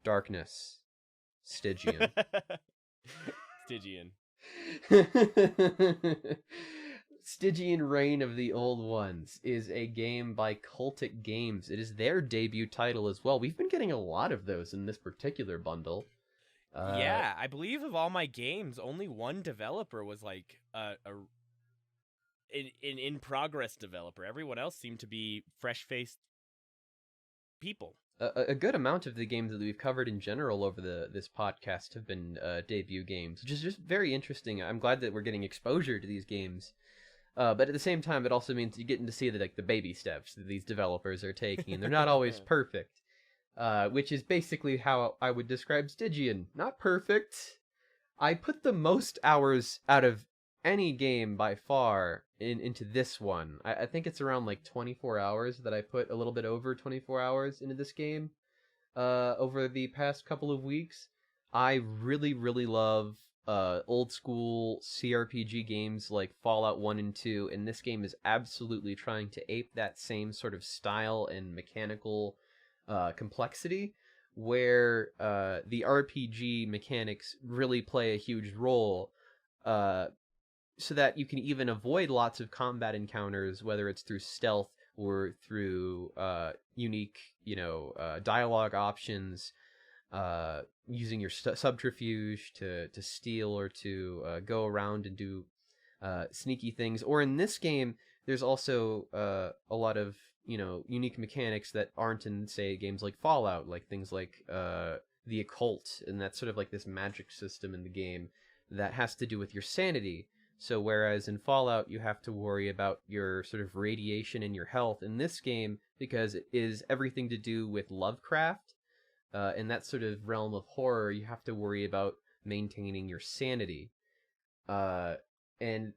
Darkness. Stygian. Stygian. Stygian Reign of the Old Ones is a game by Cultic Games. It is their debut title as well. We've been getting a lot of those in this particular bundle. Yeah, I believe of all my games, only one developer was like an in progress developer. Everyone else seemed to be fresh faced people. A good amount of the games that we've covered in general over this podcast have been debut games, which is just very interesting. I'm glad that we're getting exposure to these games. But at the same time, it also means you're getting to see the baby steps that these developers are taking. And they're not always perfect, which is basically how I would describe Stygian. Not perfect. I put the most hours out of any game by far into this one. I think it's around like 24 hours that I put, a little bit over 24 hours into this game over the past couple of weeks. I really, really love old school CRPG games like Fallout 1 and 2, and this game is absolutely trying to ape that same sort of style and mechanical complexity, where the RPG mechanics really play a huge role, so that you can even avoid lots of combat encounters, whether it's through stealth or through unique, dialogue options, using your subterfuge to steal or to go around and do sneaky things. Or in this game, there's also a lot of unique mechanics that aren't in, say, games like Fallout, like things like the occult, and that's sort of like this magic system in the game that has to do with your sanity. So whereas in Fallout you have to worry about your sort of radiation and your health, in this game, because it is everything to do with Lovecraft, in that sort of realm of horror, you have to worry about maintaining your sanity. And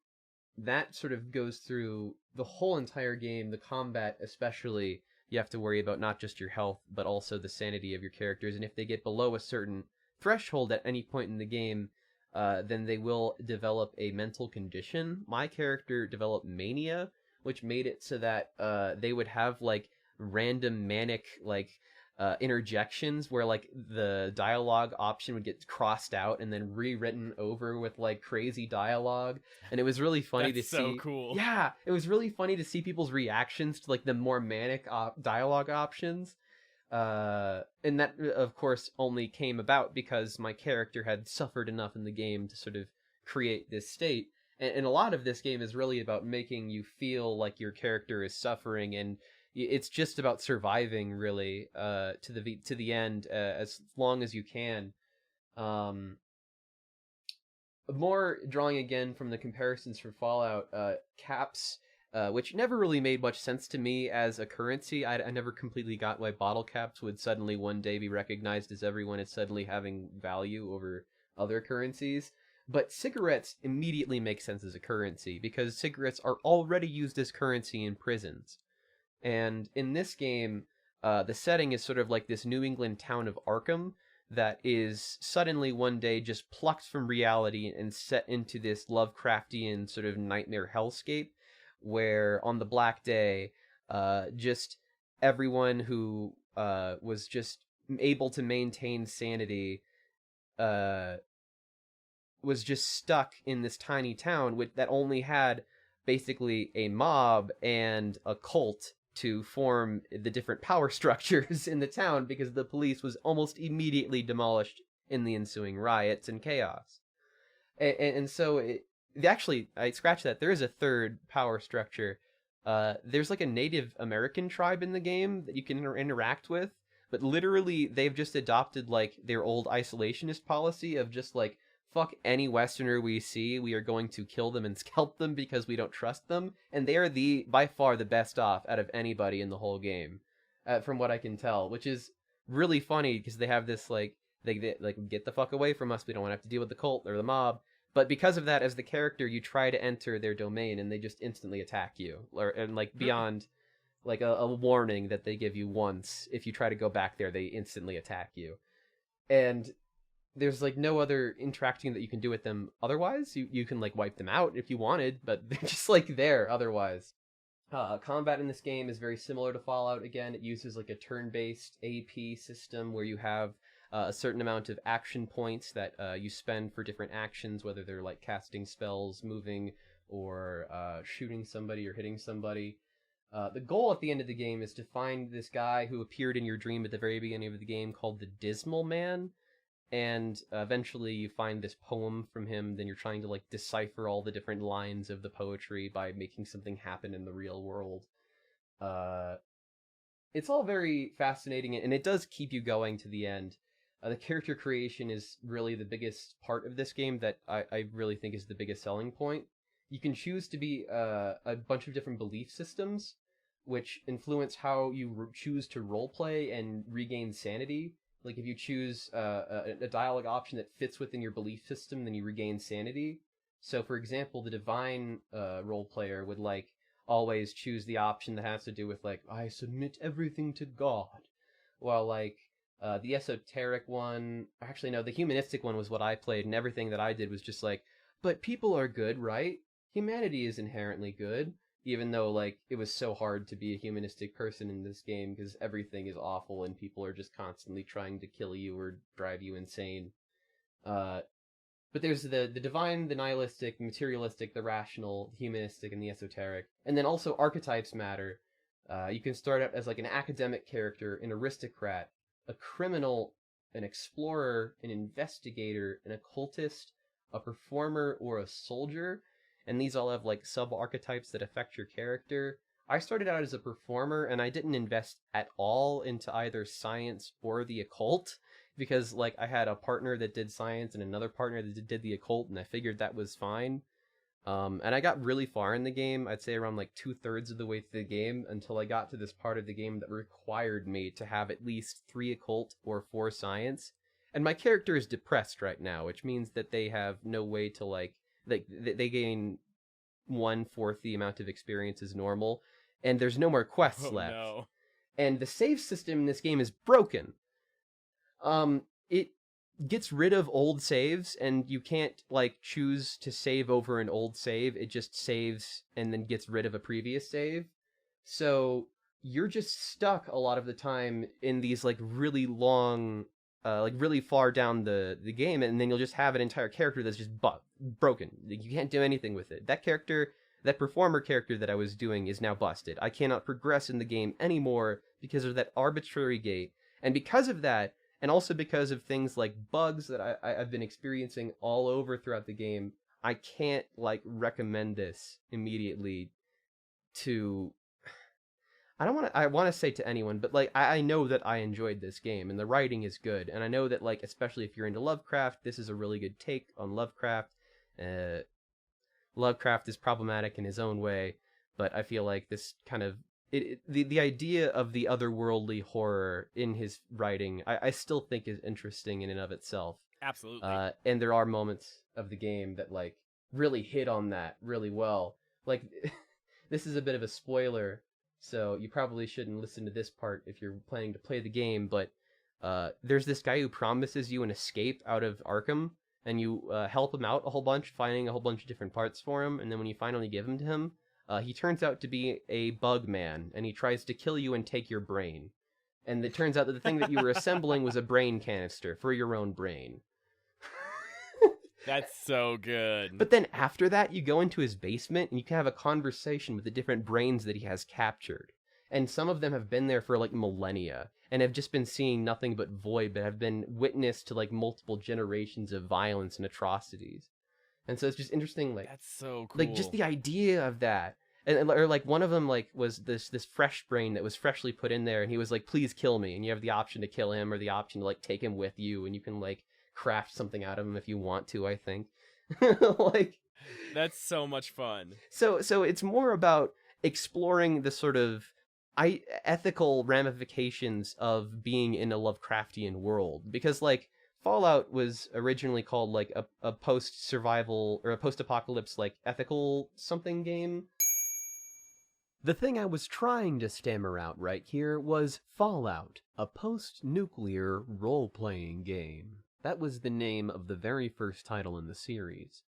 that sort of goes through the whole entire game, the combat especially. You have to worry about not just your health, but also the sanity of your characters. And if they get below a certain threshold at any point in the game, then they will develop a mental condition. My character developed mania, which made it so that they would have like random manic interjections where like the dialogue option would get crossed out and then rewritten over with like crazy dialogue. And it was really funny That's to so see. cool. Yeah, it was really funny to see people's reactions to like the more manic dialogue options. And that, of course, only came about because my character had suffered enough in the game to sort of create this state. And a lot of this game is really about making you feel like your character is suffering, and it's just about surviving, really, to the end, as long as you can. More drawing again from the comparisons for Fallout, caps, which never really made much sense to me as a currency. I never completely got why bottle caps would suddenly one day be recognized as everyone is suddenly having value over other currencies. But cigarettes immediately make sense as a currency, because cigarettes are already used as currency in prisons. And in this game, the setting is sort of like this New England town of Arkham that is suddenly one day just plucked from reality and set into this Lovecraftian sort of nightmare hellscape, where on the Black Day, just everyone who was just able to maintain sanity was just stuck in this tiny town that only had basically a mob and a cult to form the different power structures in the town, because the police was almost immediately demolished in the ensuing riots and chaos. And so actually, I scratched that. There is a third power structure. There's like a Native American tribe in the game that you can interact with, but literally they've just adopted like their old isolationist policy of just like, fuck any Westerner we see, we are going to kill them and scalp them because we don't trust them. And they are by far the best off out of anybody in the whole game, from what I can tell, which is really funny because they have this like, they like, get the fuck away from us, we don't want to have to deal with the cult or the mob. But because of that, as the character, you try to enter their domain and they just instantly attack you, and like beyond like a warning that they give you once, if you try to go back there, they instantly attack you. And there's like no other interacting that you can do with them otherwise. You can like wipe them out if you wanted, but they're just like there otherwise. Combat in this game is very similar to Fallout. Again, it uses like a turn-based AP system where you have a certain amount of action points that you spend for different actions, whether they're like casting spells, moving, or shooting somebody or hitting somebody. The goal at the end of the game is to find this guy who appeared in your dream at the very beginning of the game called the Dismal Man. And eventually you find this poem from him, then you're trying to like decipher all the different lines of the poetry by making something happen in the real world. It's all very fascinating, and it does keep you going to the end. The character creation is really the biggest part of this game that I really think is the biggest selling point. You can choose to be a bunch of different belief systems, which influence how you choose to roleplay and regain sanity. Like, if you choose a dialogue option that fits within your belief system, then you regain sanity. So, for example, the divine role player would, like, always choose the option that has to do with, like, I submit everything to God. While, like, the esoteric one... Actually, no, the humanistic one was what I played, and everything that I did was just like, but people are good, right? Humanity is inherently good. Even though, like, it was so hard to be a humanistic person in this game because everything is awful and people are just constantly trying to kill you or drive you insane. But there's the divine, the nihilistic, the materialistic, the rational, the humanistic, and the esoteric. And then also archetypes matter. You can start out as, like, an academic character, an aristocrat, a criminal, an explorer, an investigator, an occultist, a performer, or a soldier. And these all have, like, sub-archetypes that affect your character. I started out as a performer, and I didn't invest at all into either science or the occult, because, like, I had a partner that did science and another partner that did the occult, and I figured that was fine. And I got really far in the game, I'd say around, like, 2/3 of the way through the game, until I got to this part of the game that required me to have at least 3 occult or 4 science. And my character is depressed right now, which means that they have no way to, like, they gain 1/4 the amount of experience as normal, and there's no more quests left. No. And the save system in this game is broken. It gets rid of old saves, and you can't like choose to save over an old save. It just saves and then gets rid of a previous save. So you're just stuck a lot of the time in these like really long, like really far down the game, and then you'll just have an entire character that's just broken. You can't do anything with it. That performer character that I was doing is now busted. I cannot progress in the game anymore because of that arbitrary gate. And because of that, and also because of things like bugs that I've been experiencing all over throughout the game, I can't like recommend this immediately to... I want to say to anyone, but like I know that I enjoyed this game, and the writing is good, and I know that like especially if you're into Lovecraft, this is a really good take on Lovecraft. Lovecraft is problematic in his own way, but I feel like this kind of the idea of the otherworldly horror in his writing, I still think is interesting in and of itself. Absolutely. And there are moments of the game that like really hit on that really well. Like this is a bit of a spoiler, so you probably shouldn't listen to this part if you're planning to play the game, but there's this guy who promises you an escape out of Arkham, and you help him out a whole bunch, finding a whole bunch of different parts for him, and then when you finally give them to him, He turns out to be a bug man, and he tries to kill you and take your brain. And it turns out that the thing that you were assembling was a brain canister for your own brain. That's so good. But then after that, you go into his basement and you can have a conversation with the different brains that he has captured. And some of them have been there for like millennia and have just been seeing nothing but void, but have been witness to like multiple generations of violence and atrocities. And so it's just interesting, like that's so cool. Like just the idea of that. And or like one of them like was this fresh brain that was freshly put in there, and he was like, "Please kill me." And you have the option to kill him or the option to like take him with you, and you can like craft something out of him if you want to, I think. Like that's so much fun. So it's more about exploring the sort of ethical ramifications of being in a Lovecraftian world, because like Fallout was originally called like a post-survival or a post-apocalypse like ethical something game. The thing I was trying to stammer out right here was Fallout, a post-nuclear role-playing game. That was the name of the very first title in the series.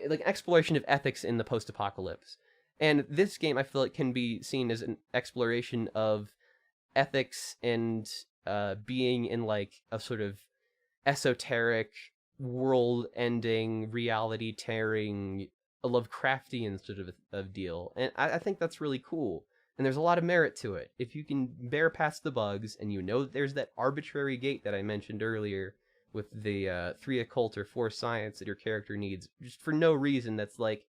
Like exploration of ethics in the post-apocalypse. And this game, I feel like, can be seen as an exploration of ethics and being in like a sort of esoteric, world-ending, reality-tearing, a Lovecraftian sort of deal. And I think that's really cool. And there's a lot of merit to it. If you can bear past the bugs, and you know that there's that arbitrary gate that I mentioned earlier, with the 3 occult or 4 science that your character needs, just for no reason that's like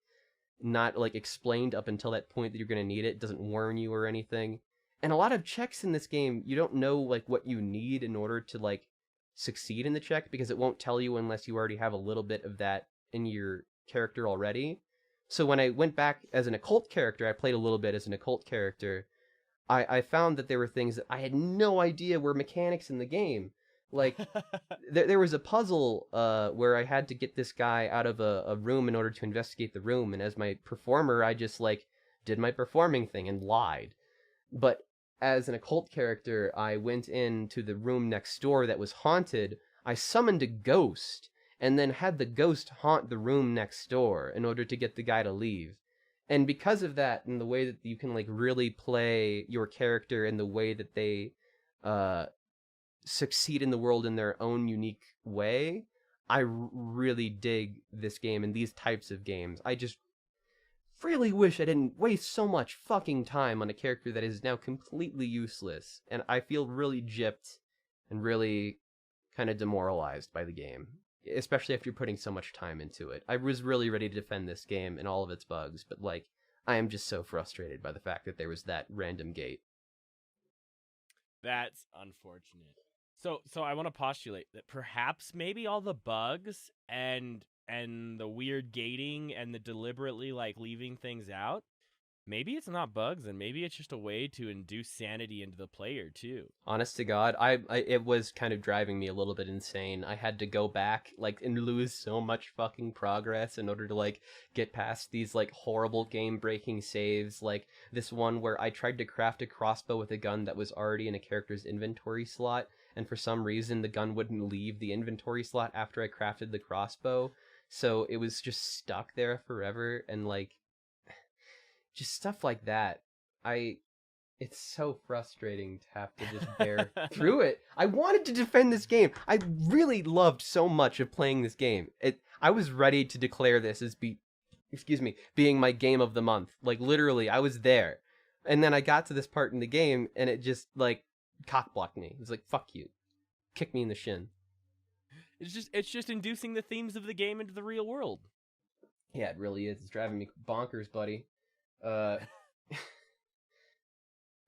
not like explained up until that point that you're going to need it, doesn't warn you or anything. And a lot of checks in this game, you don't know like what you need in order to like succeed in the check, because it won't tell you unless you already have a little bit of that in your character already. So when I went back as an occult character, I played a little bit as an occult character, I found that there were things that I had no idea were mechanics in the game. Like, there was a puzzle where I had to get this guy out of a room in order to investigate the room, and as my performer, I just, like, did my performing thing and lied. But as an occult character, I went into the room next door that was haunted, I summoned a ghost, and then had the ghost haunt the room next door in order to get the guy to leave. And because of that, and the way that you can, like, really play your character in the way that they succeed in the world in their own unique way, I really dig this game and these types of games. I just really wish I didn't waste so much fucking time on a character that is now completely useless, and I feel really gypped and really kind of demoralized by the game, especially after putting so much time into it. I was really ready to defend this game and all of its bugs, but like, I am just so frustrated by the fact that there was that random gate. That's unfortunate. So I want to postulate that perhaps maybe all the bugs and the weird gating and the deliberately like leaving things out, maybe it's not bugs, and maybe it's just a way to induce sanity into the player too. Honest to God, it was kind of driving me a little bit insane. I had to go back like and lose so much fucking progress in order to like get past these like horrible game-breaking saves, like this one where I tried to craft a crossbow with a gun that was already in a character's inventory slot, and for some reason the gun wouldn't leave the inventory slot after I crafted the crossbow, so it was just stuck there forever, and like just stuff like that. It's so frustrating to have to just bear through it. I wanted to defend this game. I really loved so much of playing this game. I was ready to declare this as being my game of the month. Like literally, I was there. And then I got to this part in the game and it just like cock-blocked me. It was like, fuck you. Kick me in the shin. It's just inducing the themes of the game into the real world. Yeah, it really is. It's driving me bonkers, buddy. I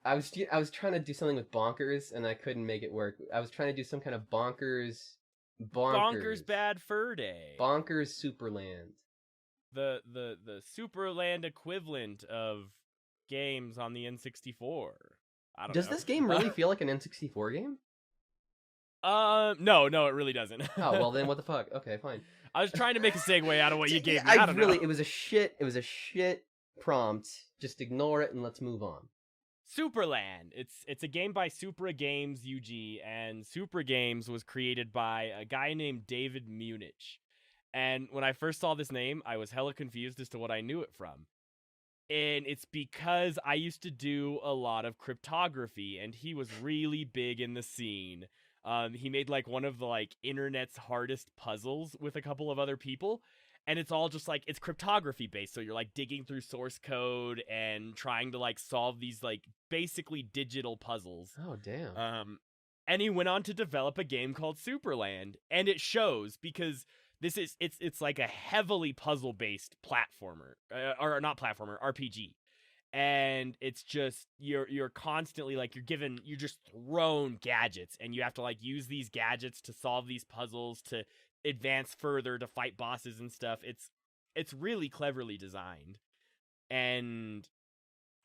was trying to do something with bonkers and I couldn't make it work. I was trying to do some kind of bonkers bad fur day. Bonkers Superland. The Superland equivalent of games on the N64. I don't know. Does this game really feel like an N64 game? No, it really doesn't. Oh, well then what the fuck? Okay, fine. I was trying to make a segue out of what you gave me. I don't know. It was a shit prompt. Just ignore it and let's move on. Superland. It's a game by Supra Games UG, and Supra Games was created by a guy named David Munich. And when I first saw this name, I was hella confused as to what I knew it from. And it's because I used to do a lot of cryptography, and he was really big in the scene. He made like one of the like internet's hardest puzzles with a couple of other people, and it's all just like it's cryptography based. So you're like digging through source code and trying to like solve these like basically digital puzzles. Oh, damn. And he went on to develop a game called Superland, and it shows because it's like a heavily puzzle based platformer, or not platformer, RPG. And it's just you're constantly like you're just thrown gadgets, and you have to like use these gadgets to solve these puzzles, to advance further, to fight bosses and stuff. It's really cleverly designed, and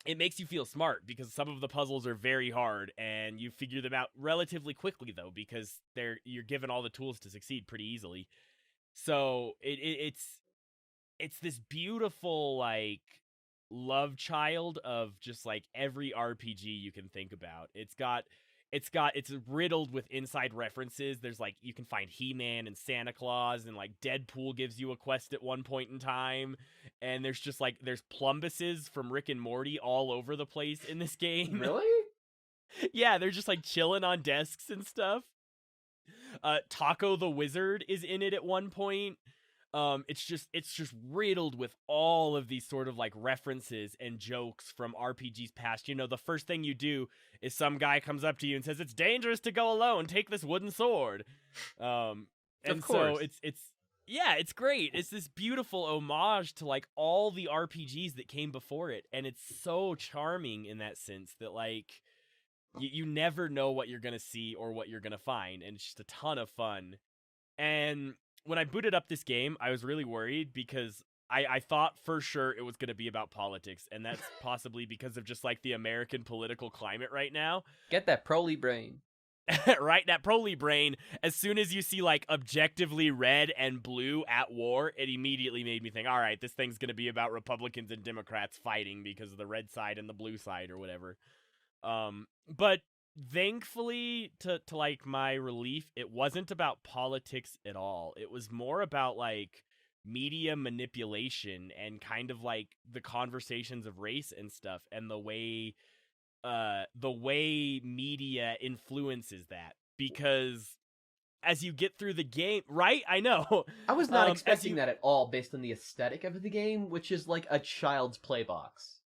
it makes you feel smart because some of the puzzles are very hard, and you figure them out relatively quickly though, because you're given all the tools to succeed pretty easily. So it's this beautiful like love child of just like every RPG you can think about. It's riddled with inside references. There's like you can find He-Man and Santa Claus, and like Deadpool gives you a quest at one point in time, and there's just like there's Plumbuses from Rick and Morty all over the place in this game. Really? Yeah, they're just like chilling on desks and stuff. Taco the Wizard is in it at one point. It's just riddled with all of these sort of like references and jokes from RPGs past. You know, the first thing you do is some guy comes up to you and says, "It's dangerous to go alone. Take this wooden sword." And so it's great. It's this beautiful homage to like all the RPGs that came before it, and it's so charming in that sense that like you never know what you're gonna see or what you're gonna find, and it's just a ton of fun. And when I booted up this game, I was really worried because I thought for sure it was going to be about politics, and that's possibly because of just like the American political climate right now. Get that proly brain. Right, that proly brain. As soon as you see like objectively red and blue at war, it immediately made me think, all right, this thing's going to be about Republicans and Democrats fighting because of the red side and the blue side or whatever. But thankfully, to like my relief, it wasn't about politics at all. It was more about like media manipulation and kind of like the conversations of race and stuff, and the way media influences that. Because as you get through the game, right? I know. I was not expecting that at all based on the aesthetic of the game, which is like a child's play box.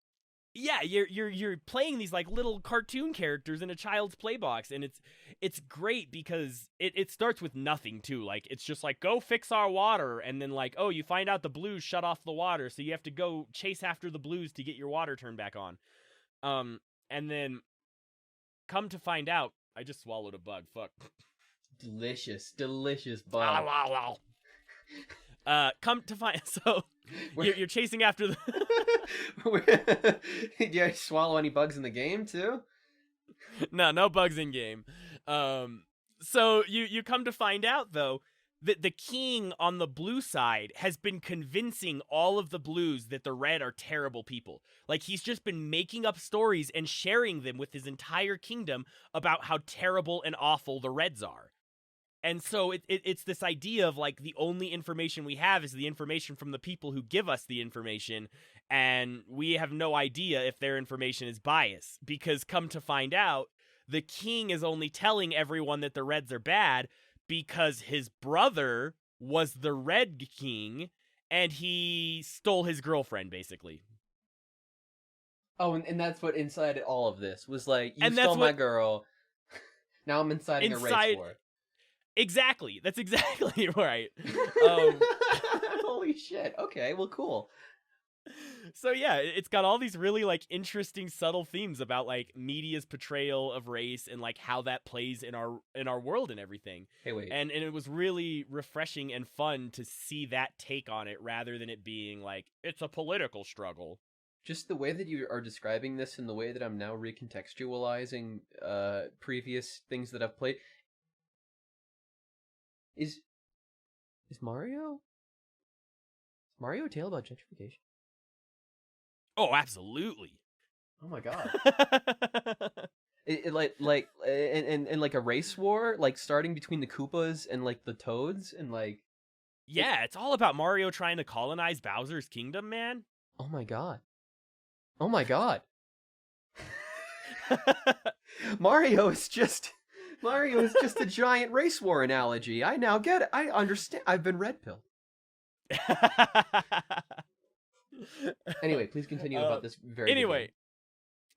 Yeah, you're playing these like little cartoon characters in a child's playbox, and it's great because it starts with nothing too. Like it's just like, go fix our water, and then like, oh, you find out the blues shut off the water, so you have to go chase after the blues to get your water turned back on. And then come to find out, I just swallowed a bug. Fuck. Delicious bug. Come to find so you're chasing after the. Did you swallow any bugs in the game too? No bugs in game. So you come to find out though that the king on the blue side has been convincing all of the blues that the red are terrible people. Like he's just been making up stories and sharing them with his entire kingdom about how terrible and awful the reds are. And so it's this idea of like the only information we have is the information from the people who give us the information, and we have no idea if their information is biased, because come to find out, the king is only telling everyone that the reds are bad because his brother was the red king and he stole his girlfriend, basically. Oh, and that's what incited all of this was like, you stole my girl, now I'm inciting a race war. Exactly. That's exactly right. Holy shit. Okay, well, cool. So yeah, it's got all these really like interesting subtle themes about like media's portrayal of race and like how that plays in our world and everything. Hey, wait. And it was really refreshing and fun to see that take on it rather than it being like it's a political struggle. Just the way that you are describing this and the way that I'm now recontextualizing previous things that I've played. Is Mario a tale about gentrification? Oh, absolutely. Oh my god. And like a race war, like starting between the Koopas and like the Toads, and like yeah, it's all about Mario trying to colonize Bowser's kingdom, man. Oh my god. Oh my god. Mario is just a giant race war analogy. I now get it. I understand. I've been red pilled. Anyway, please continue about this very good game.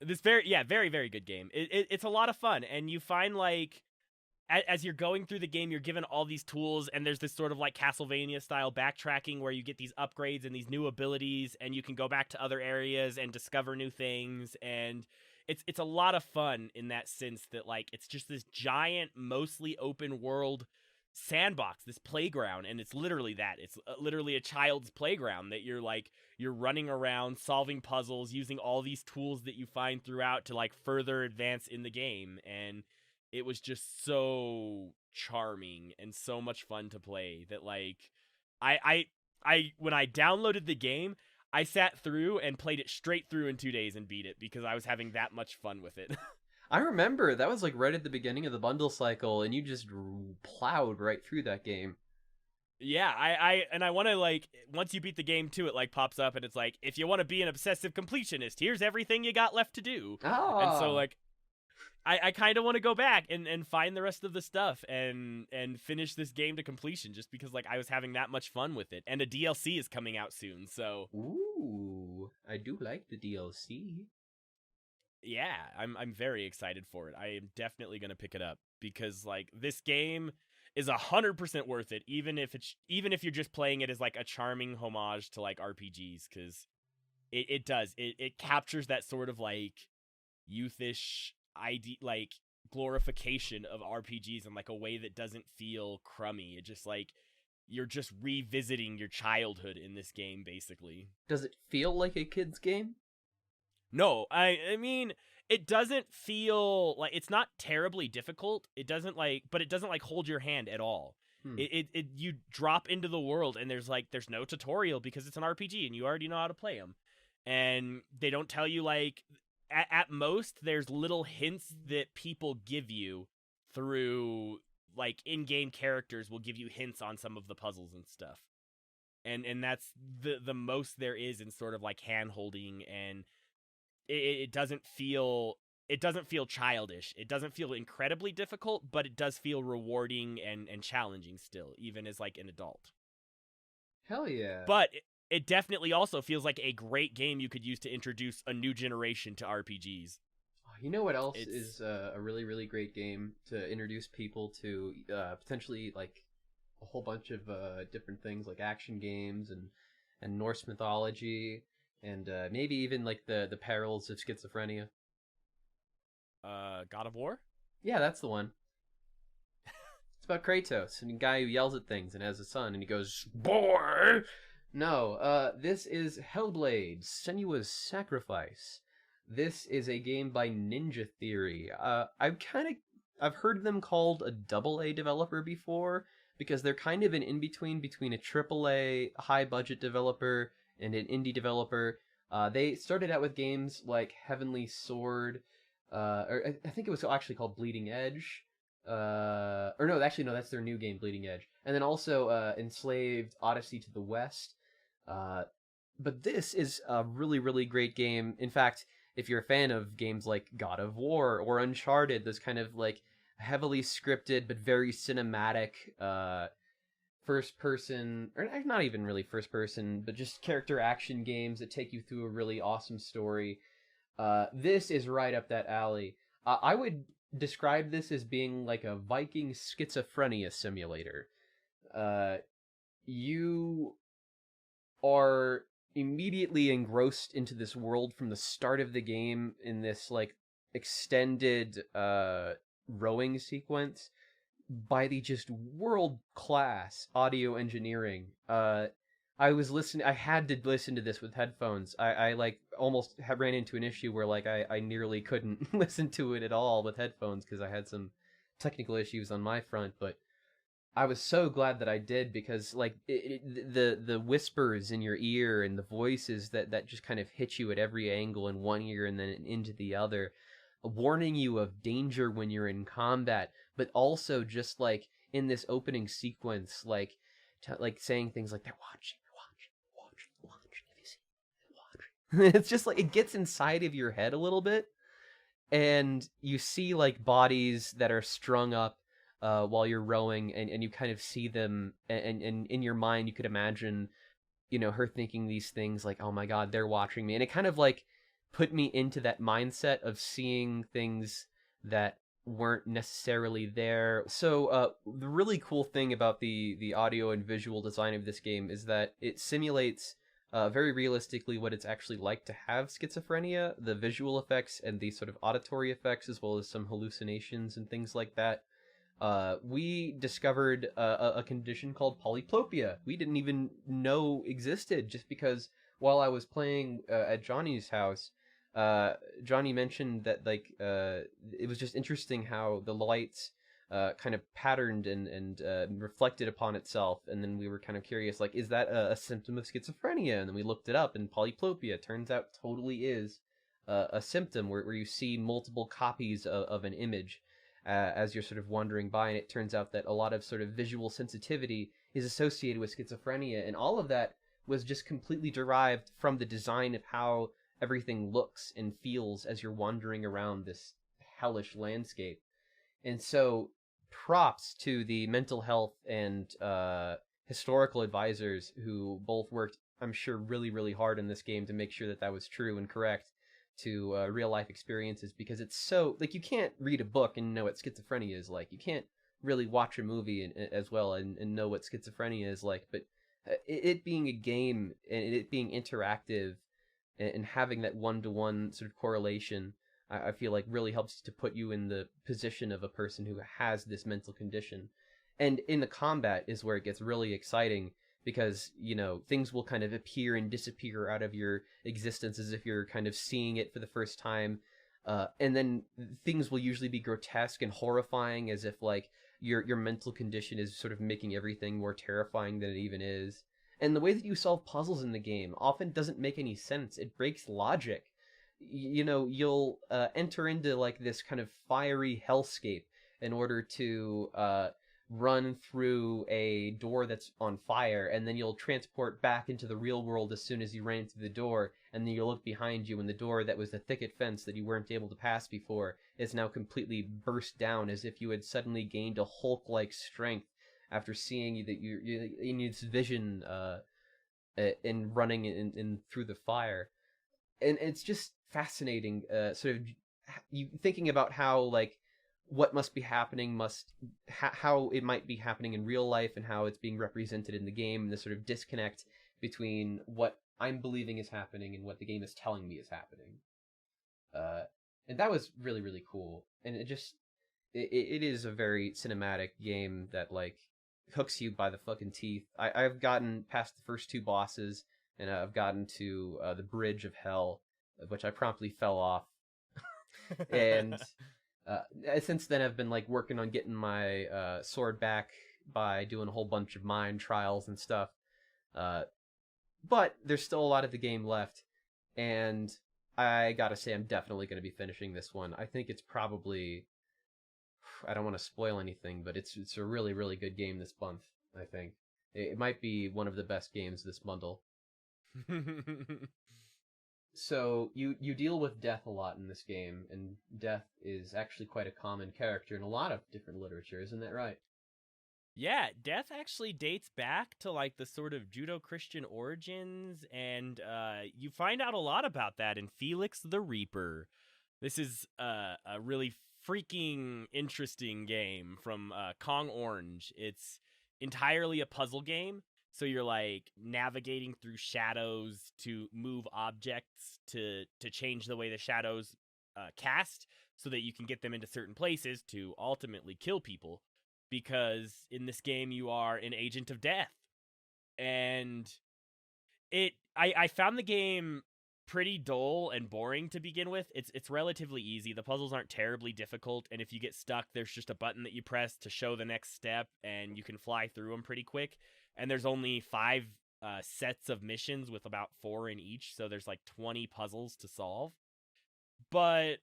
This very, very good game. It's a lot of fun, and you find, like, as you're going through the game, you're given all these tools, and there's this sort of like Castlevania style backtracking where you get these upgrades and these new abilities, and you can go back to other areas and discover new things, and it's a lot of fun in that sense that, like, it's just this giant, mostly open world sandbox, this playground, and it's literally that. It's literally a child's playground that you're running around, solving puzzles, using all these tools that you find throughout to, like, further advance in the game, and it was just so charming and so much fun to play that, like, I when I downloaded the game, I sat through and played it straight through in 2 days and beat it because I was having that much fun with it. I remember that was like right at the beginning of the bundle cycle, and you just plowed right through that game. Yeah, I want to, like, once you beat the game too, it like pops up and it's like, if you want to be an obsessive completionist, here's everything you got left to do. Oh. And so, like, I kind of want to go back and find the rest of the stuff and finish this game to completion just because, like, I was having that much fun with it. And a DLC is coming out soon, so. Ooh, I do like the DLC. Yeah, I'm very excited for it. I am definitely going to pick it up because, like, this game is 100% worth it, even if you're just playing it as, like, a charming homage to, like, RPGs, because it captures that sort of, like, youthish like glorification of RPGs in, like, a way that doesn't feel crummy. It just, like, you're just revisiting your childhood in this game, basically. Does it feel like a kid's game? No, I mean, it doesn't feel like, it's not terribly difficult. It doesn't, like, but it doesn't, like, hold your hand at all. It you drop into the world and there's no tutorial because it's an RPG and you already know how to play them. And they don't tell you, like, at most there's little hints that people give you through, like, in-game characters will give you hints on some of the puzzles and stuff. And that's the most there is in sort of, like, hand-holding, and it doesn't feel childish. It doesn't feel incredibly difficult, but it does feel rewarding and challenging still, even as, like, an adult. Hell yeah. But it definitely also feels like a great game you could use to introduce a new generation to RPGs. You know what else is a really, really great game to introduce people to potentially, like, a whole bunch of different things, like action games and Norse mythology, and maybe even, like, the perils of schizophrenia. God of War? Yeah, that's the one. It's about Kratos, and a guy who yells at things and has a son, and he goes, "Boy!" No, this is Hellblade, Senua's Sacrifice. This is a game by Ninja Theory. I've heard them called a AA developer before, because they're kind of an in-between between a AAA high-budget developer and an indie developer. They started out with games like Heavenly Sword, or I think it was actually called Bleeding Edge. Or no, actually, no, that's their new game, Bleeding Edge. And then also Enslaved, Odyssey to the West. But this is a really, really great game. In fact, if you're a fan of games like God of War or Uncharted, those kind of, like, heavily scripted but very cinematic first person, or not even really first person, but just character action games that take you through a really awesome story, this is right up that alley. I would describe this as being like a Viking schizophrenia simulator. You are immediately engrossed into this world from the start of the game in this, like, extended rowing sequence by the just world-class audio engineering. I had to listen to this with headphones. I like almost ran into an issue where, like, I nearly couldn't listen to it at all with headphones because I had some technical issues on my front, but I was so glad that I did, because, like, the whispers in your ear and the voices that just kind of hit you at every angle in one ear and then into the other, warning you of danger when you're in combat, but also just, like, in this opening sequence, like, like saying things like, "They're watching, have you seen? They're watching, It's just like it gets inside of your head a little bit, and you see like bodies that are strung up while you're rowing, and you kind of see them, and in your mind you could imagine, her thinking these things like, oh my god, they're watching me. And it kind of like put me into that mindset of seeing things that weren't necessarily there. So the really cool thing about the audio and visual design of this game is that it simulates very realistically what it's actually like to have schizophrenia. The visual effects and the sort of auditory effects, as well as some hallucinations and things like that. We discovered a condition called polyplopia. We didn't even know existed, just because while I was playing at Johnny's house, Johnny mentioned that like it was just interesting how the lights kind of patterned and reflected upon itself, and then we were kind of curious, like, is that a symptom of schizophrenia? And then we looked it up, and polyplopia turns out totally is a symptom where you see multiple copies of an image as you're sort of wandering by, and it turns out that a lot of sort of visual sensitivity is associated with schizophrenia, and all of that was just completely derived from the design of how everything looks and feels as you're wandering around this hellish landscape. And so props to the mental health and historical advisors who both worked, I'm sure, really, really hard in this game to make sure that that was true and correct to real life experiences, because it's so like, you can't read a book and know what schizophrenia is like. You can't really watch a movie as well and know what schizophrenia is like. But it being a game and it being interactive and having that one-to-one sort of correlation, I feel like really helps to put you in the position of a person who has this mental condition. And in the combat is where it gets really exciting, because things will kind of appear and disappear out of your existence as if you're kind of seeing it for the first time, and then things will usually be grotesque and horrifying, as if like your mental condition is sort of making everything more terrifying than it even is. And the way that you solve puzzles in the game often doesn't make any sense. It breaks logic. You'll enter into like this kind of fiery hellscape in order to run through a door that's on fire, and then you'll transport back into the real world as soon as you ran through the door, and then you'll look behind you, and the door that was the thicket fence that you weren't able to pass before is now completely burst down, as if you had suddenly gained a Hulk-like strength after seeing that you're in its vision and running in through the fire. And it's just fascinating, sort of you thinking about how like what must be happening how it might be happening in real life, and how it's being represented in the game, and the sort of disconnect between what I'm believing is happening and what the game is telling me is happening. And that was really, really cool. And it is a very cinematic game that like hooks you by the fucking teeth. I've gotten past the first two bosses, and I've gotten to the bridge of hell, which I promptly fell off. And since then I've been like working on getting my sword back by doing a whole bunch of mind trials and stuff. But there's still a lot of the game left, and I gotta say I'm definitely going to be finishing this one. I think it's probably, I don't want to spoil anything, but it's a really, really good game this month, I think. It might be one of the best games this bundle. So you deal with death a lot in this game, and death is actually quite a common character in a lot of different literature, isn't that right? Yeah, death actually dates back to like the sort of Judeo-Christian origins, and you find out a lot about that in Felix the Reaper. This is a really freaking interesting game from Kong Orange. It's entirely a puzzle game. So you're like navigating through shadows to move objects to change the way the shadows cast, so that you can get them into certain places to ultimately kill people. Because in this game you are an agent of death. And I found the game pretty dull and boring to begin with. It's relatively easy. The puzzles aren't terribly difficult, and if you get stuck, there's just a button that you press to show the next step, and you can fly through them pretty quick. And there's only 5 sets of missions with about 4 in each, so there's like 20 puzzles to solve. But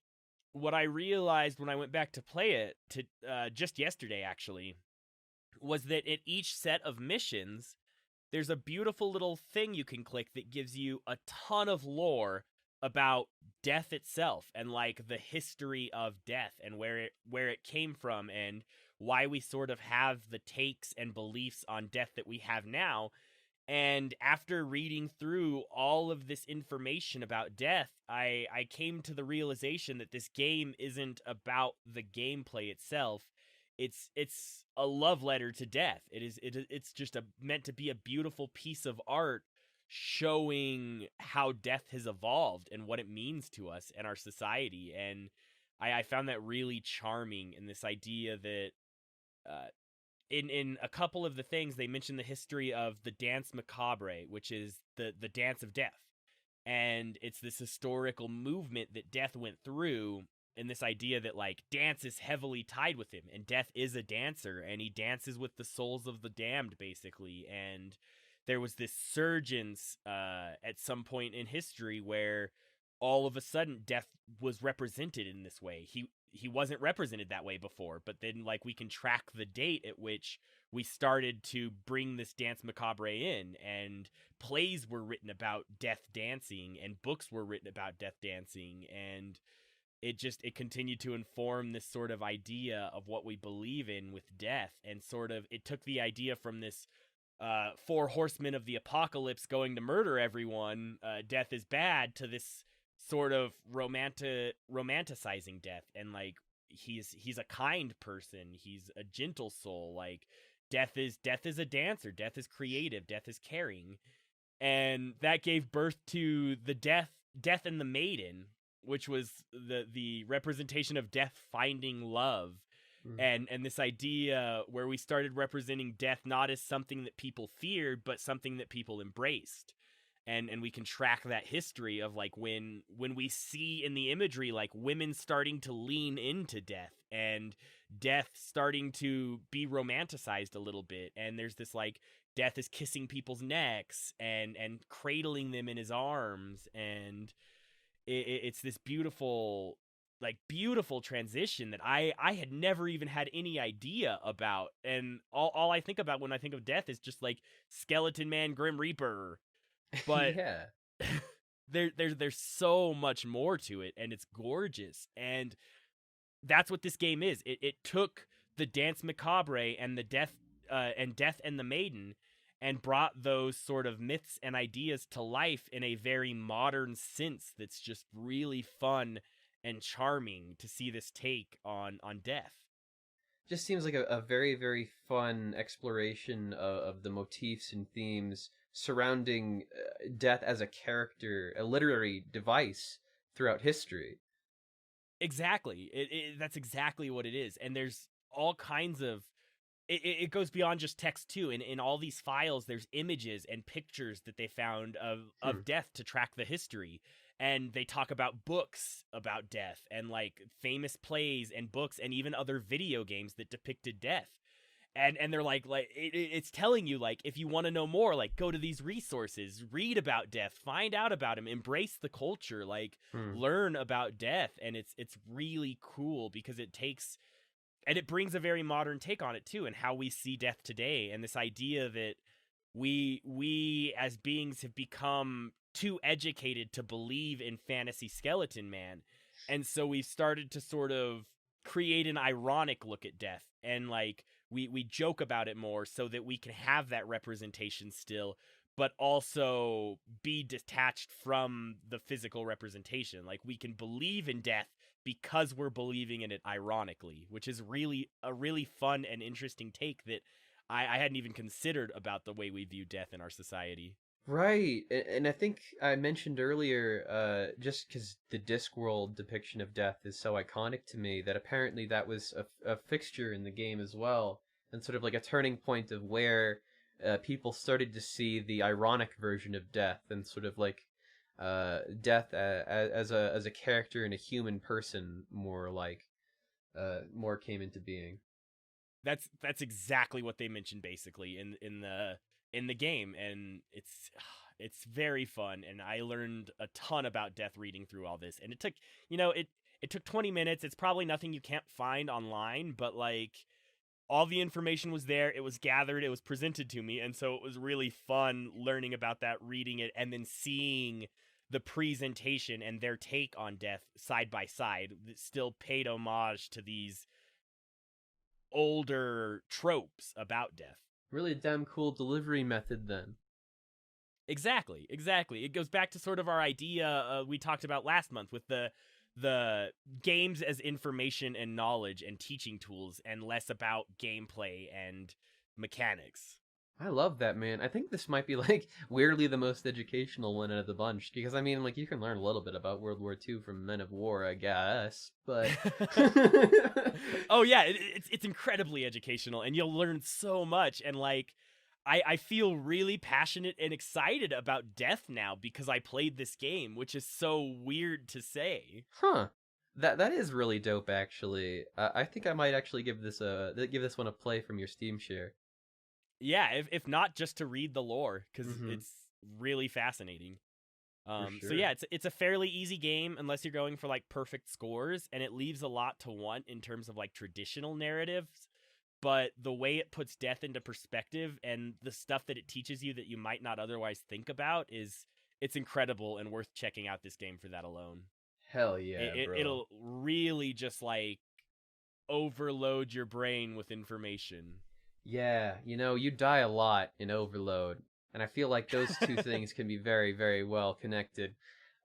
what I realized when I went back to play it, just yesterday actually, was that at each set of missions, there's a beautiful little thing you can click that gives you a ton of lore about death itself and like the history of death and where it came from and why we sort of have the takes and beliefs on death that we have now. And after reading through all of this information about death, I came to the realization that this game isn't about the gameplay itself. It's a love letter to death. It's just meant to be a beautiful piece of art showing how death has evolved and what it means to us and our society. And I found that really charming in this idea that in a couple of the things they mention the history of the Danse Macabre, which is the dance of death. And it's this historical movement that death went through, and this idea that like dance is heavily tied with him, and death is a dancer, and he dances with the souls of the damned, basically. And there was this surgence at some point in history where all of a sudden death was represented in this way. He wasn't represented that way before, but then like we can track the date at which we started to bring this Danse Macabre in, and plays were written about death dancing and books were written about death dancing, and it continued to inform this sort of idea of what we believe in with death. And sort of it took the idea from this four horsemen of the apocalypse going to murder everyone, death is bad, to this sort of romanticizing death, and like he's a kind person, he's a gentle soul, like death is a dancer, death is creative, death is caring. And that gave birth to the death and the maiden, which was the representation of death finding love. And this idea where we started representing death not as something that people feared, but something that people embraced. And we can track that history of like when we see in the imagery like women starting to lean into death and death starting to be romanticized a little bit. And there's this like death is kissing people's necks and cradling them in his arms. And it's this beautiful transition that I had never even had any idea about. And all I think about when I think of death is just like Skeleton Man, Grim Reaper. But yeah, there's so much more to it, and it's gorgeous. And that's what this game is. It took the Danse Macabre and the death and the maiden and brought those sort of myths and ideas to life in a very modern sense that's just really fun and charming to see this take on death. Just seems like a very, very fun exploration of the motifs and themes surrounding death as a character, a literary device throughout history. Exactly. That's exactly what it is. And there's all kinds of... It goes beyond just text, too. In all these files, there's images and pictures that they found of death to track the history. And they talk about books about death and, like, famous plays and books and even other video games that depicted death. And they're like it's telling you, like, if you want to know more, like, go to these resources, read about death, find out about him, embrace the culture, like, learn about death. And it's really cool because it takes, and it brings a very modern take on it too, and how we see death today. And this idea that we as beings have become too educated to believe in fantasy skeleton man. And so we've started to sort of create an ironic look at death, and like we joke about it more so that we can have that representation still, but also be detached from the physical representation. Like, we can believe in death because we're believing in it ironically, which is really a really fun and interesting take that I hadn't even considered about the way we view death in our society. Right, and I think I mentioned earlier, just because the Discworld depiction of death is so iconic to me, that apparently that was a fixture in the game as well, and sort of like a turning point of where people started to see the ironic version of death, and sort of like death as a character and a human person, more like more came into being. That's exactly what they mentioned basically in the game, and it's very fun. And I learned a ton about death reading through all this, and it took, it took 20 minutes. It's probably nothing you can't find online, but like all the information was there. It was gathered. It was presented to me. And so it was really fun learning about that, reading it, and then seeing the presentation and their take on death side by side that still paid homage to these older tropes about death. Really damn cool delivery method then. Exactly. It goes back to sort of our idea we talked about last month with the games as information and knowledge and teaching tools, and less about gameplay and mechanics. I love that, man. I think this might be, like, weirdly the most educational one out of the bunch. Because, I mean, like, you can learn a little bit about World War II from Men of War, I guess. But... Oh, yeah, it's incredibly educational, and you'll learn so much. And, like, I feel really passionate and excited about death now because I played this game, which is so weird to say. Huh. That is really dope, actually. I think I might actually give this one a play from your Steam share. Yeah, if not just to read the lore, because it's really fascinating. Sure. So yeah, it's a fairly easy game unless you're going for like perfect scores, and it leaves a lot to want in terms of like traditional narratives. But the way it puts death into perspective and the stuff that it teaches you that you might not otherwise think about it's incredible and worth checking out this game for that alone. Hell yeah, bro. It'll really just like overload your brain with information. Yeah, you die a lot in Overload, and I feel like those two things can be very, very well connected.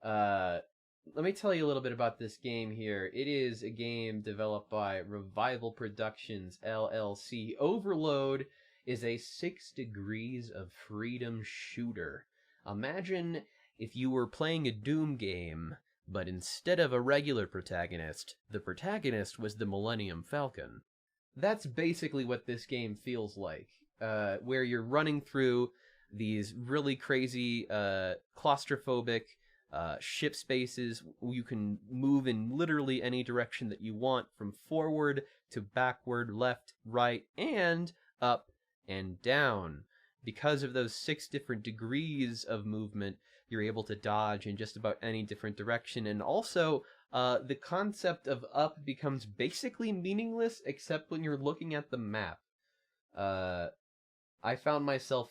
Let me tell you a little bit about this game here. It is a game developed by Revival Productions, LLC. Overload is a 6 Degrees of Freedom shooter. Imagine if you were playing a Doom game, but instead of a regular protagonist, the protagonist was the Millennium Falcon. That's basically what this game feels like, where you're running through these really crazy, claustrophobic ship spaces. You can move in literally any direction that you want, from forward to backward, left, right, and up and down. Because of those 6 different degrees of movement, you're able to dodge in just about any different direction, and also the concept of up becomes basically meaningless except when you're looking at the map. I found myself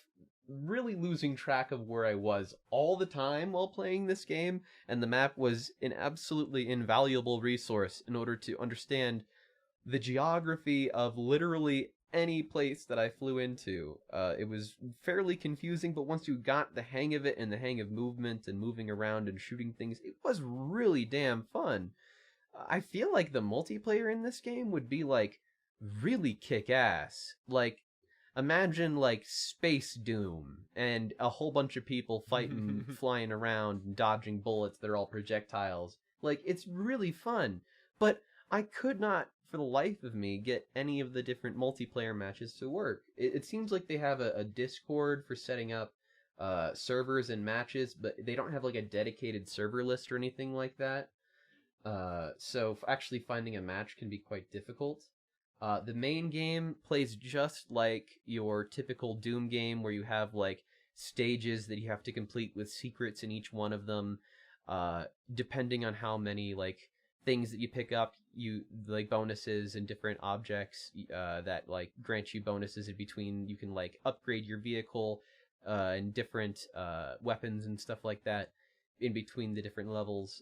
really losing track of where I was all the time while playing this game, and the map was an absolutely invaluable resource in order to understand the geography of literally any place that I flew into. It was fairly confusing, but once you got the hang of it and the hang of movement and moving around and shooting things, it was really damn fun. I feel like the multiplayer in this game would be, like, really kick-ass. Like, imagine, like, Space Doom and a whole bunch of people fighting, flying around and dodging bullets that are all projectiles. Like, it's really fun. But I could not, for the life of me, get any of the different multiplayer matches to work. It seems like they have a Discord for setting up servers and matches, but they don't have, like, a dedicated server list or anything like that. So actually finding a match can be quite difficult. The main game plays just like your typical Doom game, where you have, like, stages that you have to complete with secrets in each one of them. Depending on how many, like, things that you pick up, you, like, bonuses and different objects that, like, grant you bonuses in between. You can, like, upgrade your vehicle and different weapons and stuff like that in between the different levels.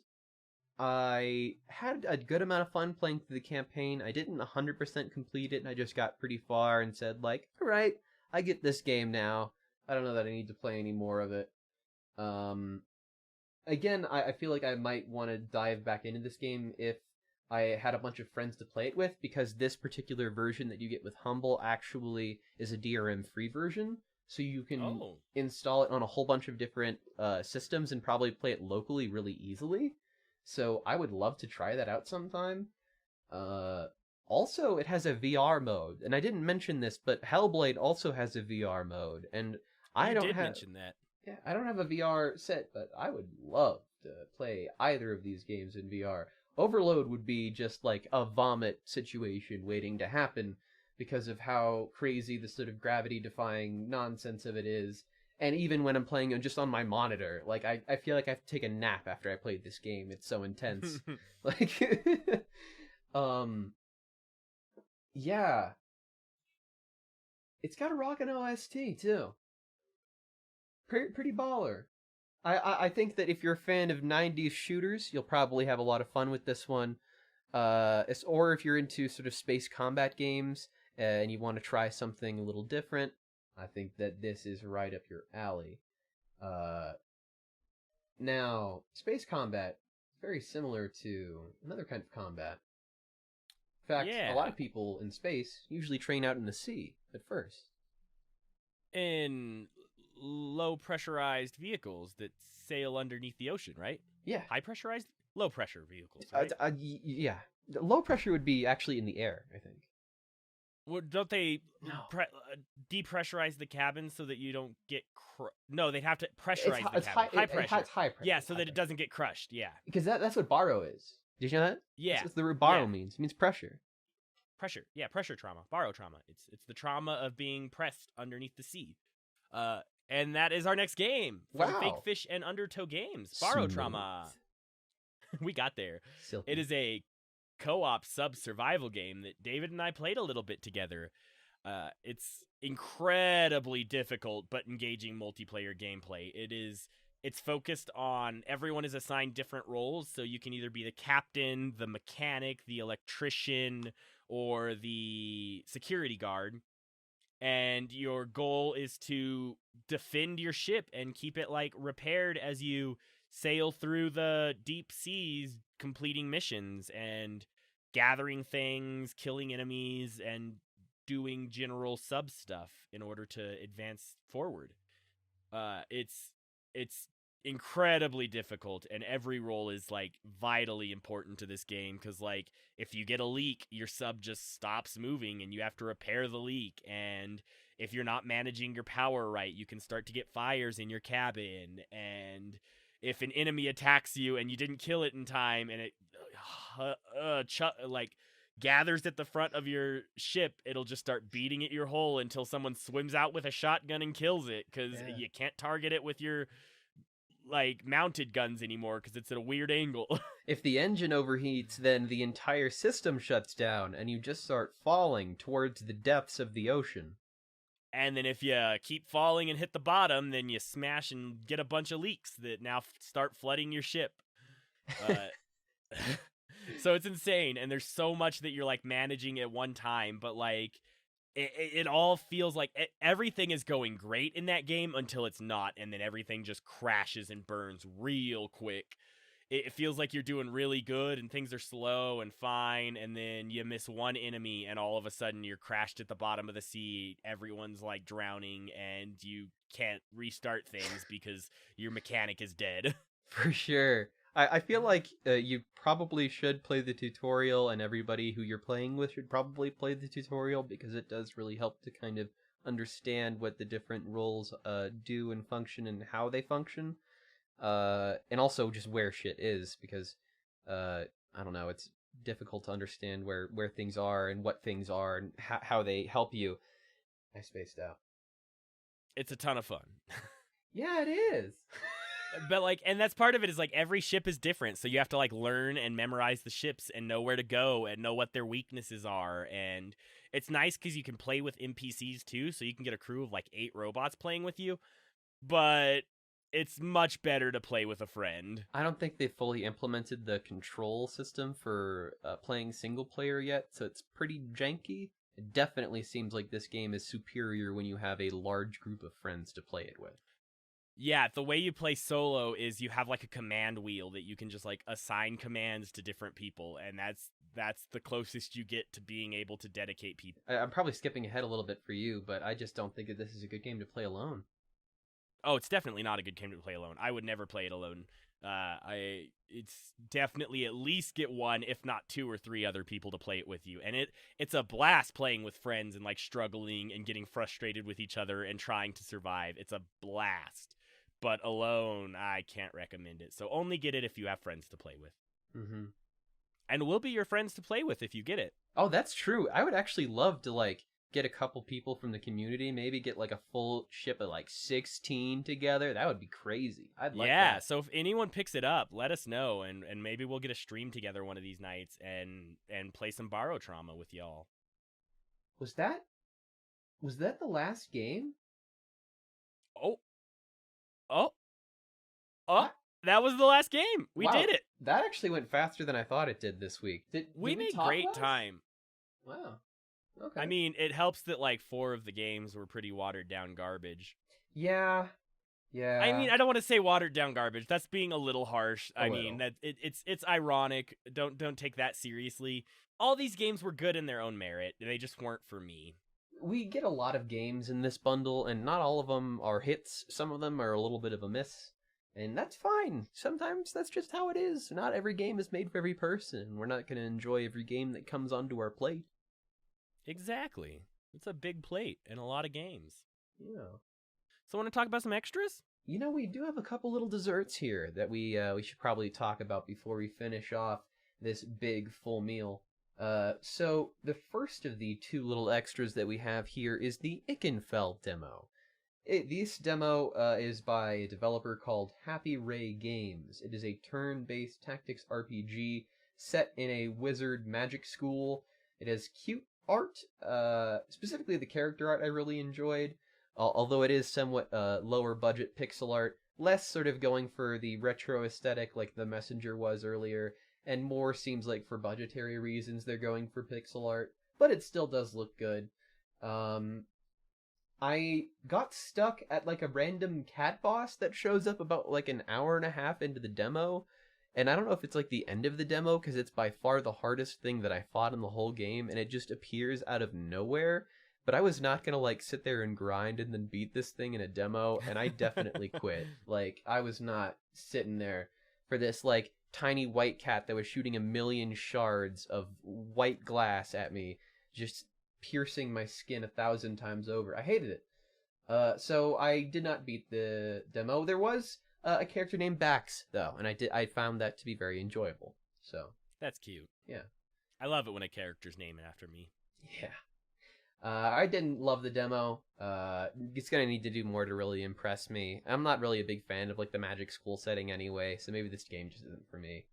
I had a good amount of fun playing through the campaign. I didn't 100% complete it, and I just got pretty far and said, like, alright, I get this game now. I don't know that I need to play any more of it. Again, I feel like I might want to dive back into this game if I had a bunch of friends to play it with, because this particular version that you get with Humble actually is a DRM-free version, so you can install it on a whole bunch of different systems and probably play it locally really easily. So I would love to try that out sometime. Also, it has a VR mode, and I didn't mention this, but Hellblade also has a VR mode, and I don't mention that. Yeah, I don't have a VR set, but I would love to play either of these games in VR. Overload would be just like a vomit situation waiting to happen because of how crazy the sort of gravity-defying nonsense of it is. And even when I'm playing it just on my monitor, like, I feel like I have to take a nap after I played this game. It's so intense. Like, yeah. It's got a rockin' OST too. Pretty baller. I think that if you're a fan of 90s shooters, you'll probably have a lot of fun with this one. Or if you're into sort of space combat games and you want to try something a little different, I think that this is right up your alley. Now, space combat is very similar to another kind of combat. In fact, Yeah. a lot of people in space usually train out in the sea at first. In low pressurized vehicles that sail underneath the ocean, right? Yeah. High pressurized, low pressure vehicles, right? Yeah. The low pressure would be actually in the air, I think. Well, don't they No. depressurize the cabin so that you don't get no, they'd have to pressurize the cabin. High pressure. It's high pressure. Yeah, so that it doesn't get crushed. Yeah. Because that's what baro is. Did you know that? Yeah. That's what the root baro means. It means pressure. Pressure. Yeah, pressure trauma. Barotrauma. It's the trauma of being pressed underneath the sea. And that is our next game from Wow. Fake Fish and Undertow Games. Barotrauma. We got there. Silky. It is a co-op sub-survival game that David and I played a little bit together. It's incredibly difficult but engaging multiplayer gameplay. It's focused on everyone is assigned different roles, so you can either be the captain, the mechanic, the electrician, or the security guard. And your goal is to defend your ship and keep it like repaired as you sail through the deep seas, completing missions and gathering things, killing enemies, and doing general sub stuff in order to advance forward. It's incredibly difficult, and every role is like vitally important to this game because like if you get a leak, your sub just stops moving and you have to repair the leak. And if you're not managing your power right, you can start to get fires in your cabin. And if an enemy attacks you and you didn't kill it in time and it like gathers at the front of your ship, it'll just start beating at your hull until someone swims out with a shotgun and kills it because you can't target it with your like mounted guns anymore because it's at a weird angle. If the engine overheats, then the entire system shuts down and you just start falling towards the depths of the ocean. And then if you keep falling and hit the bottom, then you smash and get a bunch of leaks that now start flooding your ship. So it's insane, and there's so much that you're like managing at one time, but like it all feels like everything is going great in that game until it's not, and then everything just crashes and burns real quick. It feels like you're doing really good and things are slow and fine, and then you miss one enemy and all of a sudden you're crashed at the bottom of the sea. Everyone's like drowning and you can't restart things because your mechanic is dead. For sure. I feel like you probably should play the tutorial, and everybody who you're playing with should probably play the tutorial because it does really help to kind of understand what the different roles do and function and how they function. And also just where shit is, because I don't know, it's difficult to understand where things are and what things are and how they help you. I spaced out. It's a ton of fun. Yeah, it is. But like, and that's part of it, is like every ship is different, so you have to like learn and memorize the ships and know where to go and know what their weaknesses are. And it's nice because you can play with NPCs too, so you can get a crew of like 8 robots playing with you. But it's much better to play with a friend. I don't think they've fully implemented the control system for playing single player yet, so it's pretty janky. It definitely seems like this game is superior when you have a large group of friends to play it with. Yeah, the way you play solo is you have like a command wheel that you can just like assign commands to different people, and that's the closest you get to being able to dedicate people. I'm probably skipping ahead a little bit for you, but I just don't think that this is a good game to play alone. Oh, it's definitely not a good game to play alone. I would never play it alone. It's definitely at least get 1, if not 2 or 3 other people to play it with you. And it's a blast playing with friends and like struggling and getting frustrated with each other and trying to survive. It's a blast. But alone, I can't recommend it. So only get it if you have friends to play with. Mm-hmm. And we'll be your friends to play with if you get it. Oh, that's true. I would actually love to like get a couple people from the community, maybe get like a full ship of like 16 together. That would be crazy. I'd like that. So if anyone picks it up, let us know, and maybe we'll get a stream together one of these nights and play some Barotrauma with y'all. Was that Was that the last game? Oh, oh, oh! I, That was the last game. We wow, did it. that actually went faster than I thought it did this week. Did We we made talk great about it? time. Wow. Okay. I mean, it helps that like 4 of the games were pretty watered down garbage. Yeah. Yeah. I mean, I don't want to say watered down garbage. That's being a little harsh. A I little. mean, that it's ironic. Don't take that seriously. All these games were good in their own merit. They just weren't for me. We get a lot of games in this bundle, and not all of them are hits. Some of them are a little bit of a miss. And that's fine. Sometimes that's just how it is. Not every game is made for every person. We're not going to enjoy every game that comes onto our plate. Exactly. It's a big plate and a lot of games. Yeah. So want to talk about some extras? You know, we do have a couple little desserts here that we should probably talk about before we finish off this big full meal. So the first of the 2 little extras that we have here is the Ickenfeld demo. This demo is by a developer called Happy Ray Games. It is a turn-based tactics RPG set in a wizard magic school. It has cute art, specifically the character art I really enjoyed, although it is somewhat lower budget pixel art, less sort of going for the retro aesthetic like The Messenger was earlier, and more seems like for budgetary reasons they're going for pixel art, but it still does look good. I got stuck at like a random cat boss that shows up about like an hour and a half into the demo. And I don't know if it's like the end of the demo because it's by far the hardest thing that I fought in the whole game and it just appears out of nowhere. But I was not going to like sit there and grind and then beat this thing in a demo and I definitely quit. Like I was not sitting there for this like tiny white cat that was shooting a million shards of white glass at me, just piercing my skin 1,000 times over. I hated it. So I did not beat the demo. There was a character named Bax though, and I found that to be very enjoyable. So That's cute. yeah, I love it when a character's named after me. yeah. I didn't love the demo. It's gonna need to do more to really impress me. I'm not really a big fan of like the magic school setting anyway, so maybe this game just isn't for me.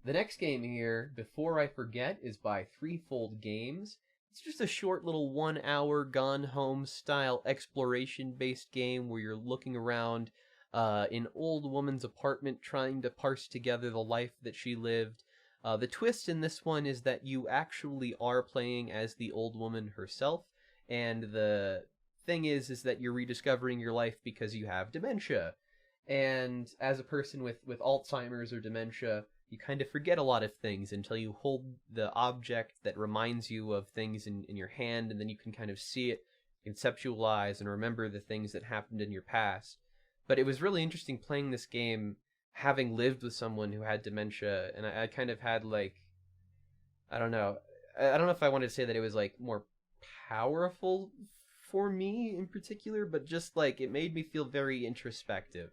The next game here, before I forget, is by Threefold Games. It's just a short little 1-hour Gone Home style exploration based game where you're looking around an old woman's apartment trying to parse together the life that she lived. The twist in this one is that you actually are playing as the old woman herself, and the thing is that you're rediscovering your life because you have dementia. And as a person with Alzheimer's or dementia, you kind of forget a lot of things until you hold the object that reminds you of things in your hand, and then you can kind of see it, conceptualize, and remember the things that happened in your past. But it was really interesting playing this game having lived with someone who had dementia, and I kind of had like, I don't know if I wanted to say that it was like more powerful for me in particular, but just like it made me feel very introspective.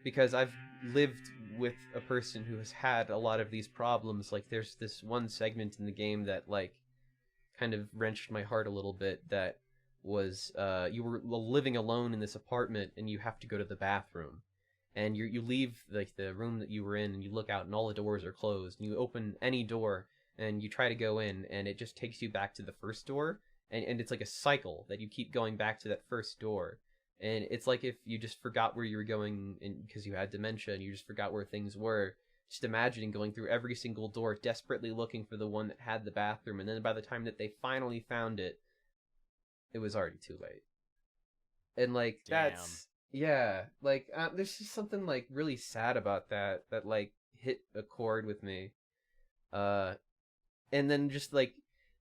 Because I've lived with a person who has had a lot of these problems. Like there's this one segment in the game that like kind of wrenched my heart a little bit, that was you were living alone in this apartment and you have to go to the bathroom. And you leave like the room that you were in and you look out and all the doors are closed. And you open any door and you try to go in and it just takes you back to the first door. And it's like a cycle that you keep going back to that first door. And it's like if you just forgot where you were going because you had dementia and you just forgot where things were. Just imagining going through every single door, desperately looking for the one that had the bathroom. And then by the time that they finally found it, it was already too late. And like, Damn. that's, yeah, like, there's just something like really sad about that like hit a chord with me. And then just like,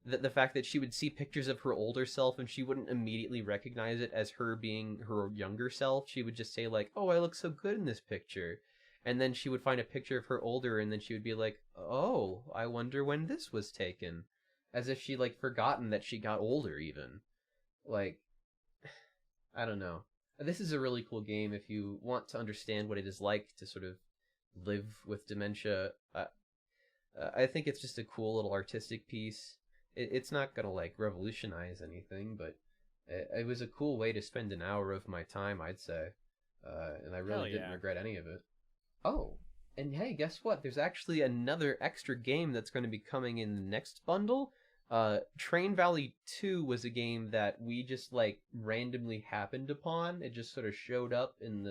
the fact that she would see pictures of her older self and she wouldn't immediately recognize it as her being her younger self. She would just say like, oh, I look so good in this picture. And then she would find a picture of her older and then she would be like, oh, I wonder when this was taken. As if she like forgotten that she got older even. Like, I don't know. This is a really cool game if you want to understand what it is like to sort of live with dementia. I think it's just a cool little artistic piece. It's not gonna like revolutionize anything, but it was a cool way to spend an hour of my time, I'd say, and I really didn't regret any of it. Oh, and hey, guess what? There's actually another extra game that's going to be coming in the next bundle. Train Valley 2 was a game that we just like randomly happened upon. It just sort of showed up in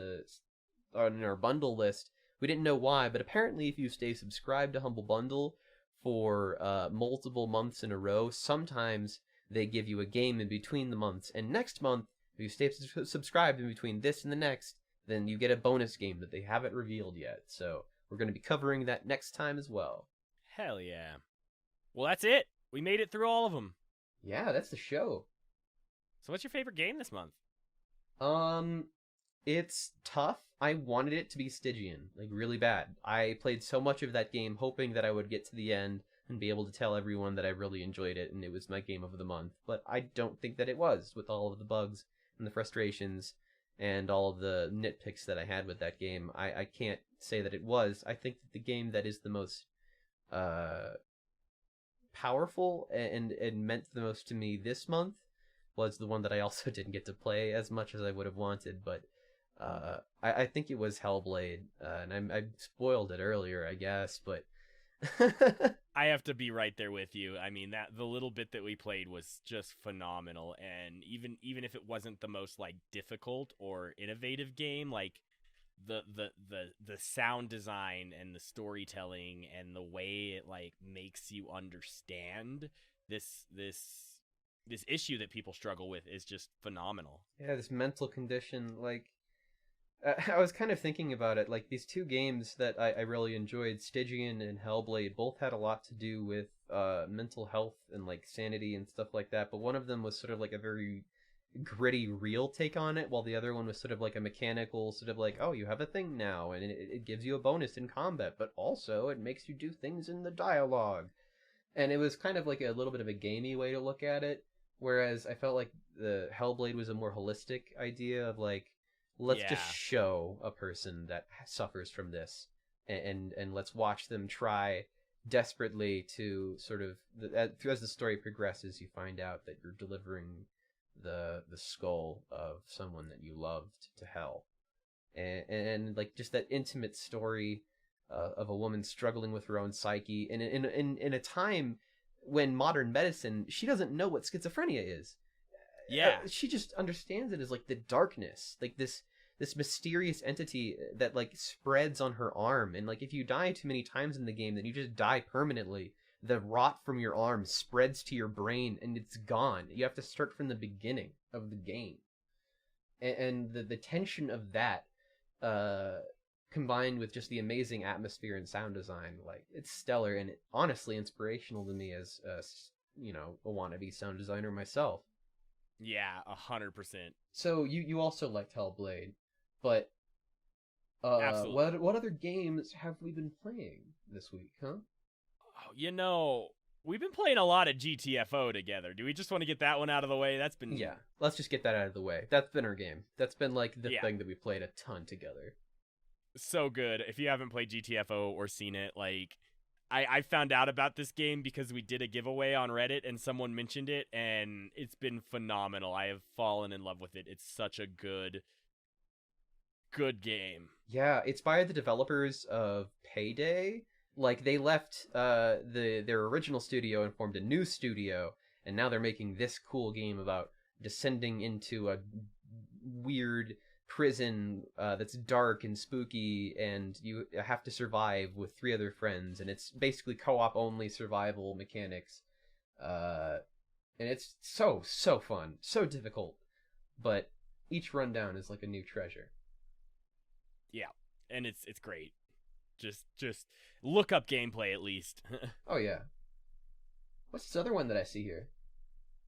our bundle list. We didn't know why, but apparently if you stay subscribed to Humble Bundle for multiple months in a row, sometimes they give you a game in between the months. And next month, if you stay subscribed in between this and the next, then you get a bonus game that they haven't revealed yet. So we're going to be covering that next time as well. Hell yeah. Well, that's it. We made it through all of them. Yeah, that's the show. So what's your favorite game this month? It's tough. I wanted it to be Stygian, like really bad. I played so much of that game hoping that I would get to the end and be able to tell everyone that I really enjoyed it and it was my game of the month. But I don't think that it was, with all of the bugs and the frustrations and all of the nitpicks that I had with that game. I can't say that it was. I think that the game that is the most powerful and meant the most to me this month was the one that I also didn't get to play as much as I would have wanted, but I think it was Hellblade, and I spoiled it earlier, I guess, but I have to be right there with you. I mean, that the little bit that we played was just phenomenal, and even if it wasn't the most like difficult or innovative game, like the sound design and the storytelling and the way it like makes you understand this issue that people struggle with is just phenomenal. Yeah, this mental condition, like I was kind of thinking about it, like these two games that I really enjoyed, Stygian and Hellblade, both had a lot to do with mental health and like sanity and stuff like that, but one of them was sort of like a very gritty, real take on it, while the other one was sort of like a mechanical, sort of like, oh, you have a thing now, and it gives you a bonus in combat, but also it makes you do things in the dialogue. And it was kind of like a little bit of a gamey way to look at it, whereas I felt like the Hellblade was a more holistic idea of like, let's just show a person that suffers from this, and let's watch them try desperately to sort of, as the story progresses, you find out that you're delivering the skull of someone that you loved to hell, and like just that intimate story of a woman struggling with her own psyche, and in a time when modern medicine, she doesn't know what schizophrenia is. Yeah. She just understands it as like the darkness, like this mysterious entity that like spreads on her arm, and like if you die too many times in the game, then you just die permanently. The rot from your arm spreads to your brain and it's gone. You have to start from the beginning of the game. And the tension of that combined with just the amazing atmosphere and sound design, like it's stellar and honestly inspirational to me as a wannabe sound designer myself. Yeah, 100%. So you also liked Hellblade, but Absolutely. what other games have we been playing this week, huh? We've been playing a lot of GTFO together. Do we just want to get that one out of the way? That's been... Yeah, let's just get that out of the way. That's been our game. That's been like the thing that we played a ton together. So good. If you haven't played GTFO or seen it, like, I found out about this game because we did a giveaway on Reddit and someone mentioned it, and it's been phenomenal. I have fallen in love with it. It's such a good game. Yeah, it's by the developers of Payday. Like, they left their original studio and formed a new studio, and now they're making this cool game about descending into a weird prison that's dark and spooky, and you have to survive with 3 other friends, and it's basically co-op only survival mechanics. And it's so fun, so difficult, but each rundown is like a new treasure. Yeah, and it's great. Just look up gameplay at least. Oh yeah. What's this other one that I see here?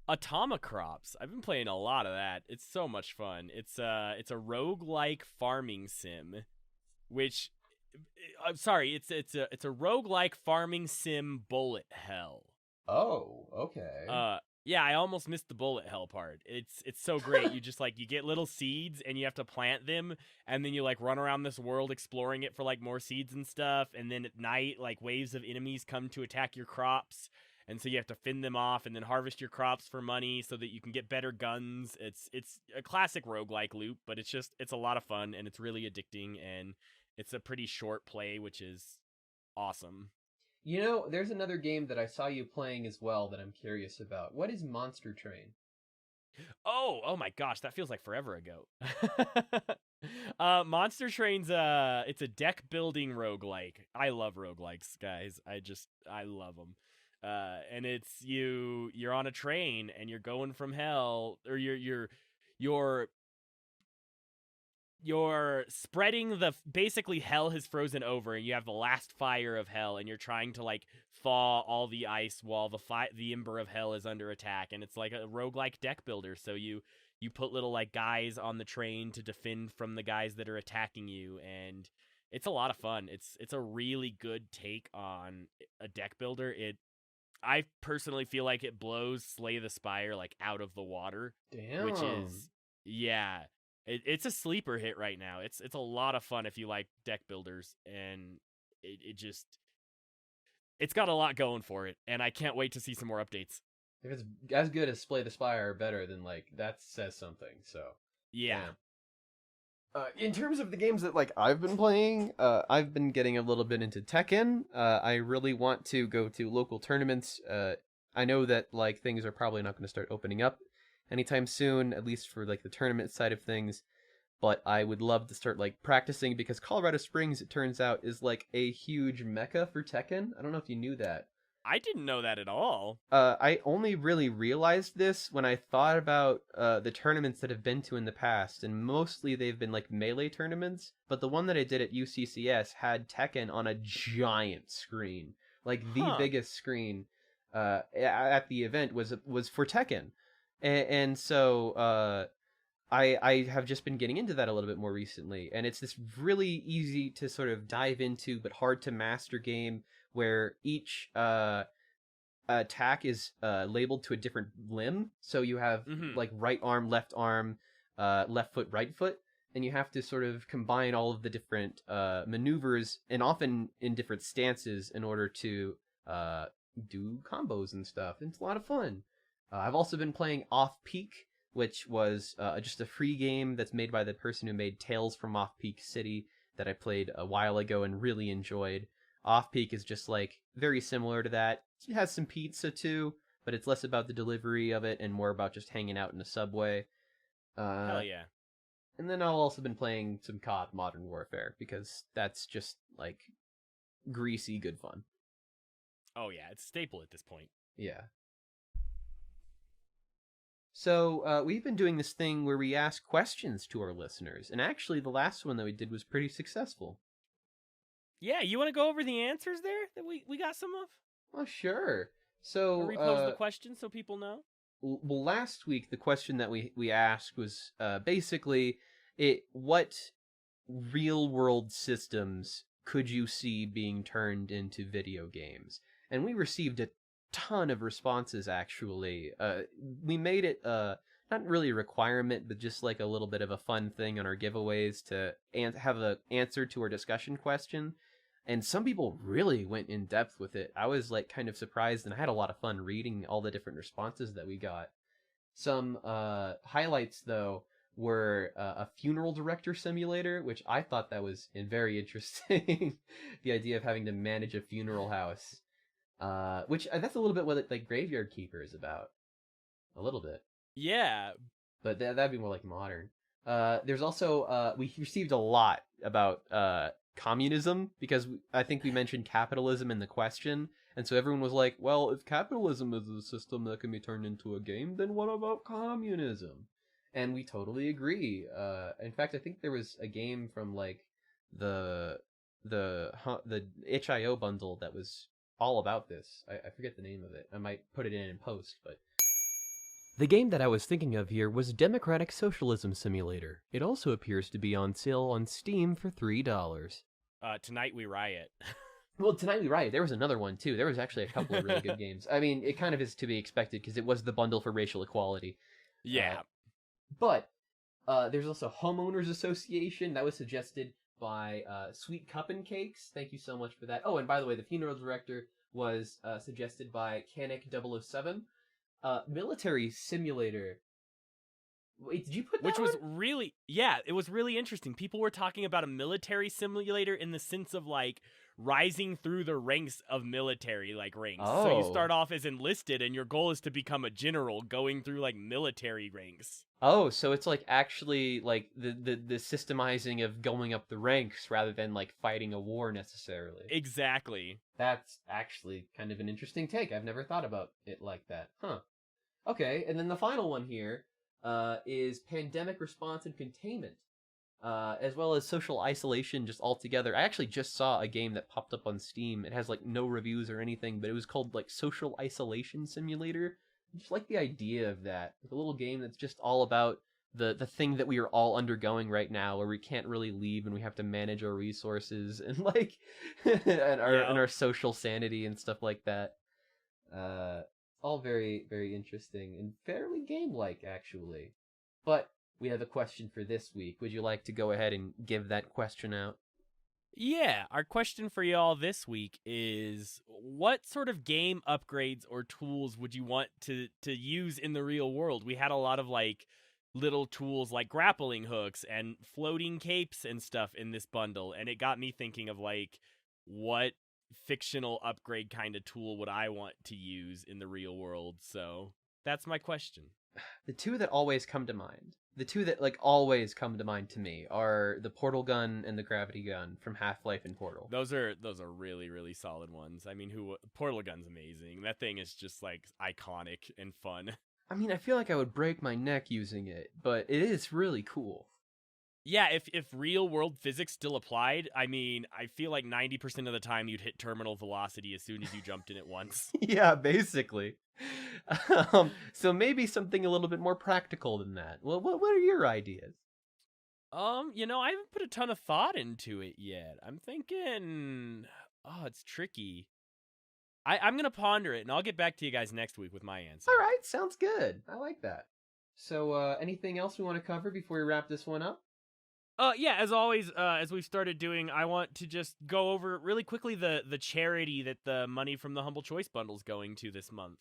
Atomicrops. I've been playing a lot of that. It's so much fun. It's a roguelike farming sim, which I'm sorry, it's a roguelike farming sim bullet hell. Oh, okay. Yeah, I almost missed the bullet hell part. It's so great. You just like, you get little seeds and you have to plant them, and then you like run around this world exploring it for like more seeds and stuff, and then at night like waves of enemies come to attack your crops. And so you have to fend them off and then harvest your crops for money so that you can get better guns. It's a classic roguelike loop, but it's a lot of fun and it's really addicting, and it's a pretty short play, which is awesome. You know, there's another game that I saw you playing as well that I'm curious about. What is Monster Train? Oh my gosh, that feels like forever ago. Monster Train's it's a deck building roguelike. I love roguelikes, guys. I love them. And it's you're on a train and you're going from hell, or you're you're spreading basically hell has frozen over, and you have the last fire of hell, and you're trying to like thaw all the ice while the ember of hell is under attack. And it's like a roguelike deck builder, so you put little like guys on the train to defend from the guys that are attacking you, and it's a lot of fun. It's a really good take on a deck builder. I personally feel like it blows Slay the Spire like out of the water. Damn. Which is, yeah, it's a sleeper hit right now. It's a lot of fun if you like deck builders, and it's got a lot going for it, and I can't wait to see some more updates. If it's as good as Slay the Spire or better, then like that says something. So yeah. In terms of the games that like I've been playing, I've been getting a little bit into Tekken. I really want to go to local tournaments. I know that like things are probably not going to start opening up anytime soon, at least for like the tournament side of things. But I would love to start like practicing, because Colorado Springs, it turns out, is like a huge mecca for Tekken. I don't know if you knew that. I didn't know that at all. I only really realized this when I thought about the tournaments that I've been to in the past, and mostly they've been like Melee tournaments, but the one that I did at UCCS had Tekken on a giant screen. Like the biggest screen at the event was for Tekken. And so I have just been getting into that a little bit more recently, and it's this really easy to sort of dive into but hard to master game where each attack is labeled to a different limb. So you have like right arm, left foot, right foot, and you have to sort of combine all of the different maneuvers, and often in different stances, in order to do combos and stuff. And it's a lot of fun. I've also been playing Off Peak, which was just a free game that's made by the person who made Tales from Off Peak City, that I played a while ago and really enjoyed. Off Peak is just like very similar to that. It has some pizza too, but it's less about the delivery of it and more about just hanging out in a subway. Hell yeah. And then I've also been playing some COD Modern Warfare, because that's just like greasy good fun. Oh yeah, it's a staple at this point. Yeah. So we've been doing this thing where we ask questions to our listeners, and actually the last one that we did was pretty successful. Yeah, you want to go over the answers there that we got some of? Well, sure. So repose the question so people know. Well, last week the question that we asked was basically what real world systems could you see being turned into video games? And we received a ton of responses, actually. We made it not really a requirement, but just like a little bit of a fun thing on our giveaways to have an answer to our discussion question. And some people really went in depth with it. I was like kind of surprised, and I had a lot of fun reading all the different responses that we got. Some highlights, though, were a funeral director simulator, which I thought that was very interesting. The idea of having to manage a funeral house. Which that's a little bit what like Graveyard Keeper is about. A little bit. Yeah. But that'd be more like modern. There's also, we received a lot about communism, because I think we mentioned capitalism in the question. And so everyone was like, well, if capitalism is a system that can be turned into a game, then what about communism? And we totally agree. In fact, I think there was a game from like the itch.io bundle that was all about this. I forget the name of it. I might put it in post, but the game that I was thinking of here was Democratic Socialism Simulator. It also appears to be on sale on Steam for $3. Tonight We Riot. Well, Tonight We Riot. There was another one too. There was actually a couple of really good games. I mean, it kind of is to be expected because it was the bundle for racial equality. Yeah. But there's also Homeowners Association. That was suggested by Sweet Cup and Cakes. Thank you so much for that. Oh, and by the way, the funeral director was suggested by Canic007. Military Simulator. Wait, did you put that which was one? really, it was really interesting. People were talking about a military simulator in the sense of like rising through the ranks of military like ranks. So you Oh. start off as enlisted and your goal is to become a general going through like military ranks. Oh, so it's like actually like the systemizing of going up the ranks rather than like fighting a war necessarily. Exactly. That's actually kind of an interesting take. I've never thought about it like that. Huh. Okay, and then the final one here is pandemic response and containment, as well as social isolation just altogether. I actually just saw a game that popped up on Steam. It has like no reviews or anything, but it was called like Social Isolation Simulator. I just like the idea of that. Like a little game that's just all about the thing that we are all undergoing right now, where we can't really leave and we have to manage our resources and like and our social sanity and stuff like that. All very, very interesting and fairly game-like, actually. But we have a question for this week. Would you like to go ahead and give that question out? Yeah, our question for y'all this week is what sort of game upgrades or tools would you want to use in the real world? We had a lot of like little tools like grappling hooks and floating capes and stuff in this bundle, and it got me thinking of like what fictional upgrade kind of tool would I want to use in the real world? So, that's my question. The two that always come to mind, the two that like always come to mind to me are the portal gun and the gravity gun from Half-Life and Portal. Those are really really solid ones. I mean, who Portal Gun's amazing. That thing is just like iconic and fun. I mean, I feel like I would break my neck using it, but it is really cool. Yeah, if real world physics still applied, I mean, I feel like 90% of the time you'd hit terminal velocity as soon as you jumped in it once. Yeah, basically. So maybe something a little bit more practical than that. Well, what are your ideas? I haven't put a ton of thought into it yet. I'm thinking, oh, it's tricky. I'm gonna ponder it, and I'll get back to you guys next week with my answer. All right, sounds good. I like that. So, anything else we want to cover before we wrap this one up? Yeah, as always, as we've started doing, I want to just go over really quickly the charity that the money from the Humble Choice bundle's going to this month.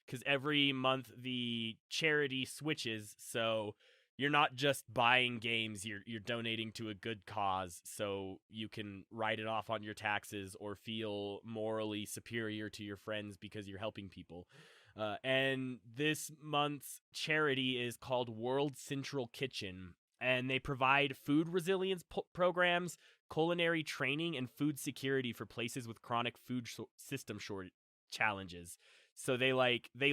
Because every month the charity switches, so you're not just buying games, you're donating to a good cause, so you can write it off on your taxes or feel morally superior to your friends because you're helping people. And this month's charity is called World Central Kitchen, and they provide food resilience programs, culinary training, and food security for places with chronic food system shortage challenges. So they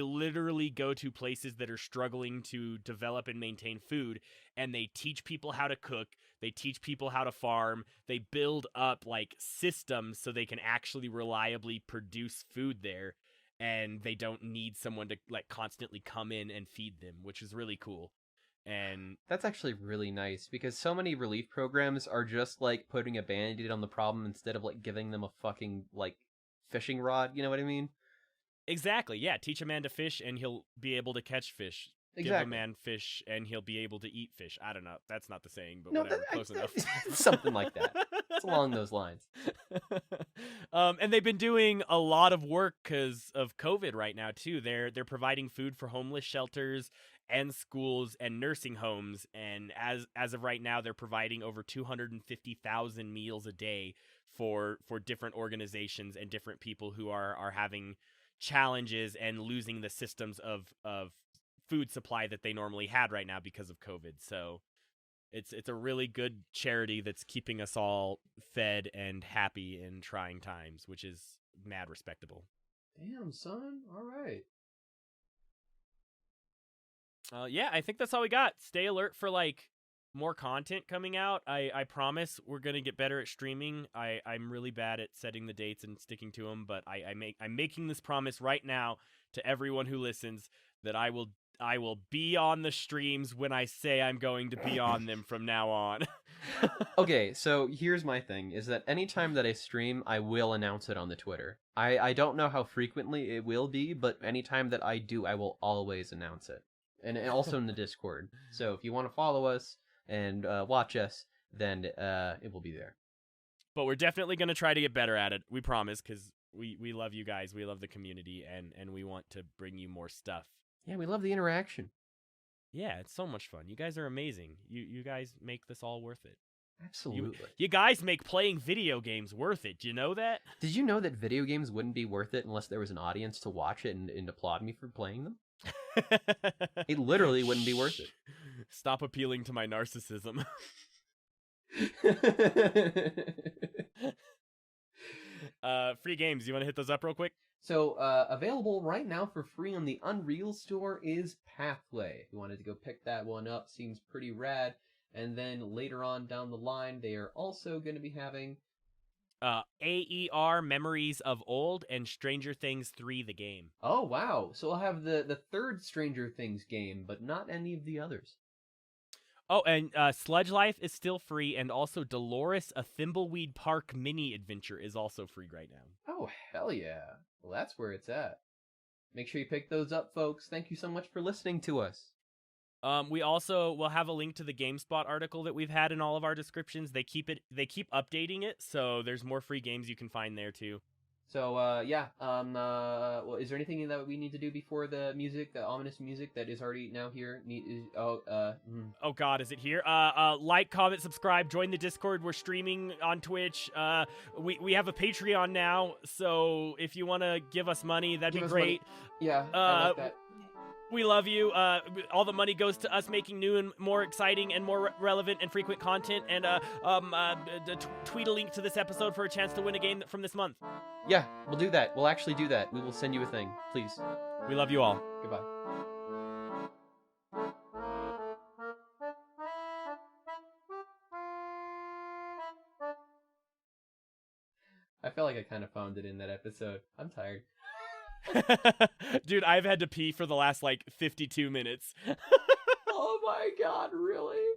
literally go to places that are struggling to develop and maintain food, and they teach people how to cook, they teach people how to farm, they build up like systems so they can actually reliably produce food there, and they don't need someone to like constantly come in and feed them, which is really cool. And That's actually really nice because so many relief programs are just like putting a band-aid on the problem instead of like giving them a fucking like fishing rod, you know what I mean? exactly, yeah, teach a man to fish and he'll be able to catch fish. Give a man fish and he'll be able to eat fish. I don't know. That's not the saying, but No, whatever. Close enough. something like that. It's along those lines. And they've been doing a lot of work because of COVID right now too. They're providing food for homeless shelters and schools and nursing homes. And as of right now, they're providing over 250,000 meals a day for different organizations and different people who are having challenges and losing the systems of food supply that they normally had right now because of COVID. So it's a really good charity that's keeping us all fed and happy in trying times, which is mad respectable. Damn, son. All right. Yeah, I think that's all we got. Stay alert for like more content coming out. I promise we're gonna get better at streaming. I'm really bad at setting the dates and sticking to them, but I'm making this promise right now to everyone who listens that I will be on the streams when I say I'm going to be on them from now on. Okay, so here's my thing, is that anytime that I stream, I will announce it on the Twitter. I don't know how frequently it will be, but anytime that I do, I will always announce it. And also in the Discord. So if you want to follow us and watch us, then it will be there. But we're definitely going to try to get better at it. We promise, because we love you guys. We love the community, and we want to bring you more stuff. Yeah, we love the interaction. Yeah, it's so much fun. You guys are amazing. You guys make this all worth it. Absolutely. You guys make playing video games worth it. Do you know that? Did you know that video games wouldn't be worth it unless there was an audience to watch it and applaud me for playing them? It literally wouldn't be worth it. Stop appealing to my narcissism. Free games. You want to hit those up real quick? So, available right now for free on the Unreal Store is Pathway. If you wanted to go pick that one up, seems pretty rad. And then later on down the line, they are also going to be having AER Memories of Old and Stranger Things 3 the game. Oh, wow. So we'll have the third Stranger Things game, but not any of the others. Oh, and Sludge Life is still free, and also Dolores, a Thimbleweed Park mini adventure, is also free right now. Oh, hell yeah. Well, that's where it's at. Make sure you pick those up, folks. Thank you so much for listening to us. We also will have a link to the GameSpot article that we've had in all of our descriptions. They keep updating it, so there's more free games you can find there too. So, well, is there anything that we need to do before the music, the ominous music that is already now here? Oh God, is it here? Like, comment, subscribe, join the Discord. We're streaming on Twitch. We have a Patreon now, so if you want to give us money, that'd be great. Yeah, I like that. We love you. All the money goes to us making new and more exciting and more relevant and frequent content. And tweet a link to this episode for a chance to win a game from this month. Yeah, we'll do that. We'll actually do that. We will send you a thing. Please. We love you all. Goodbye. I felt like I kind of phoned it in that episode. I'm tired. Dude, I've had to pee for the last 52 minutes. Oh my God, really?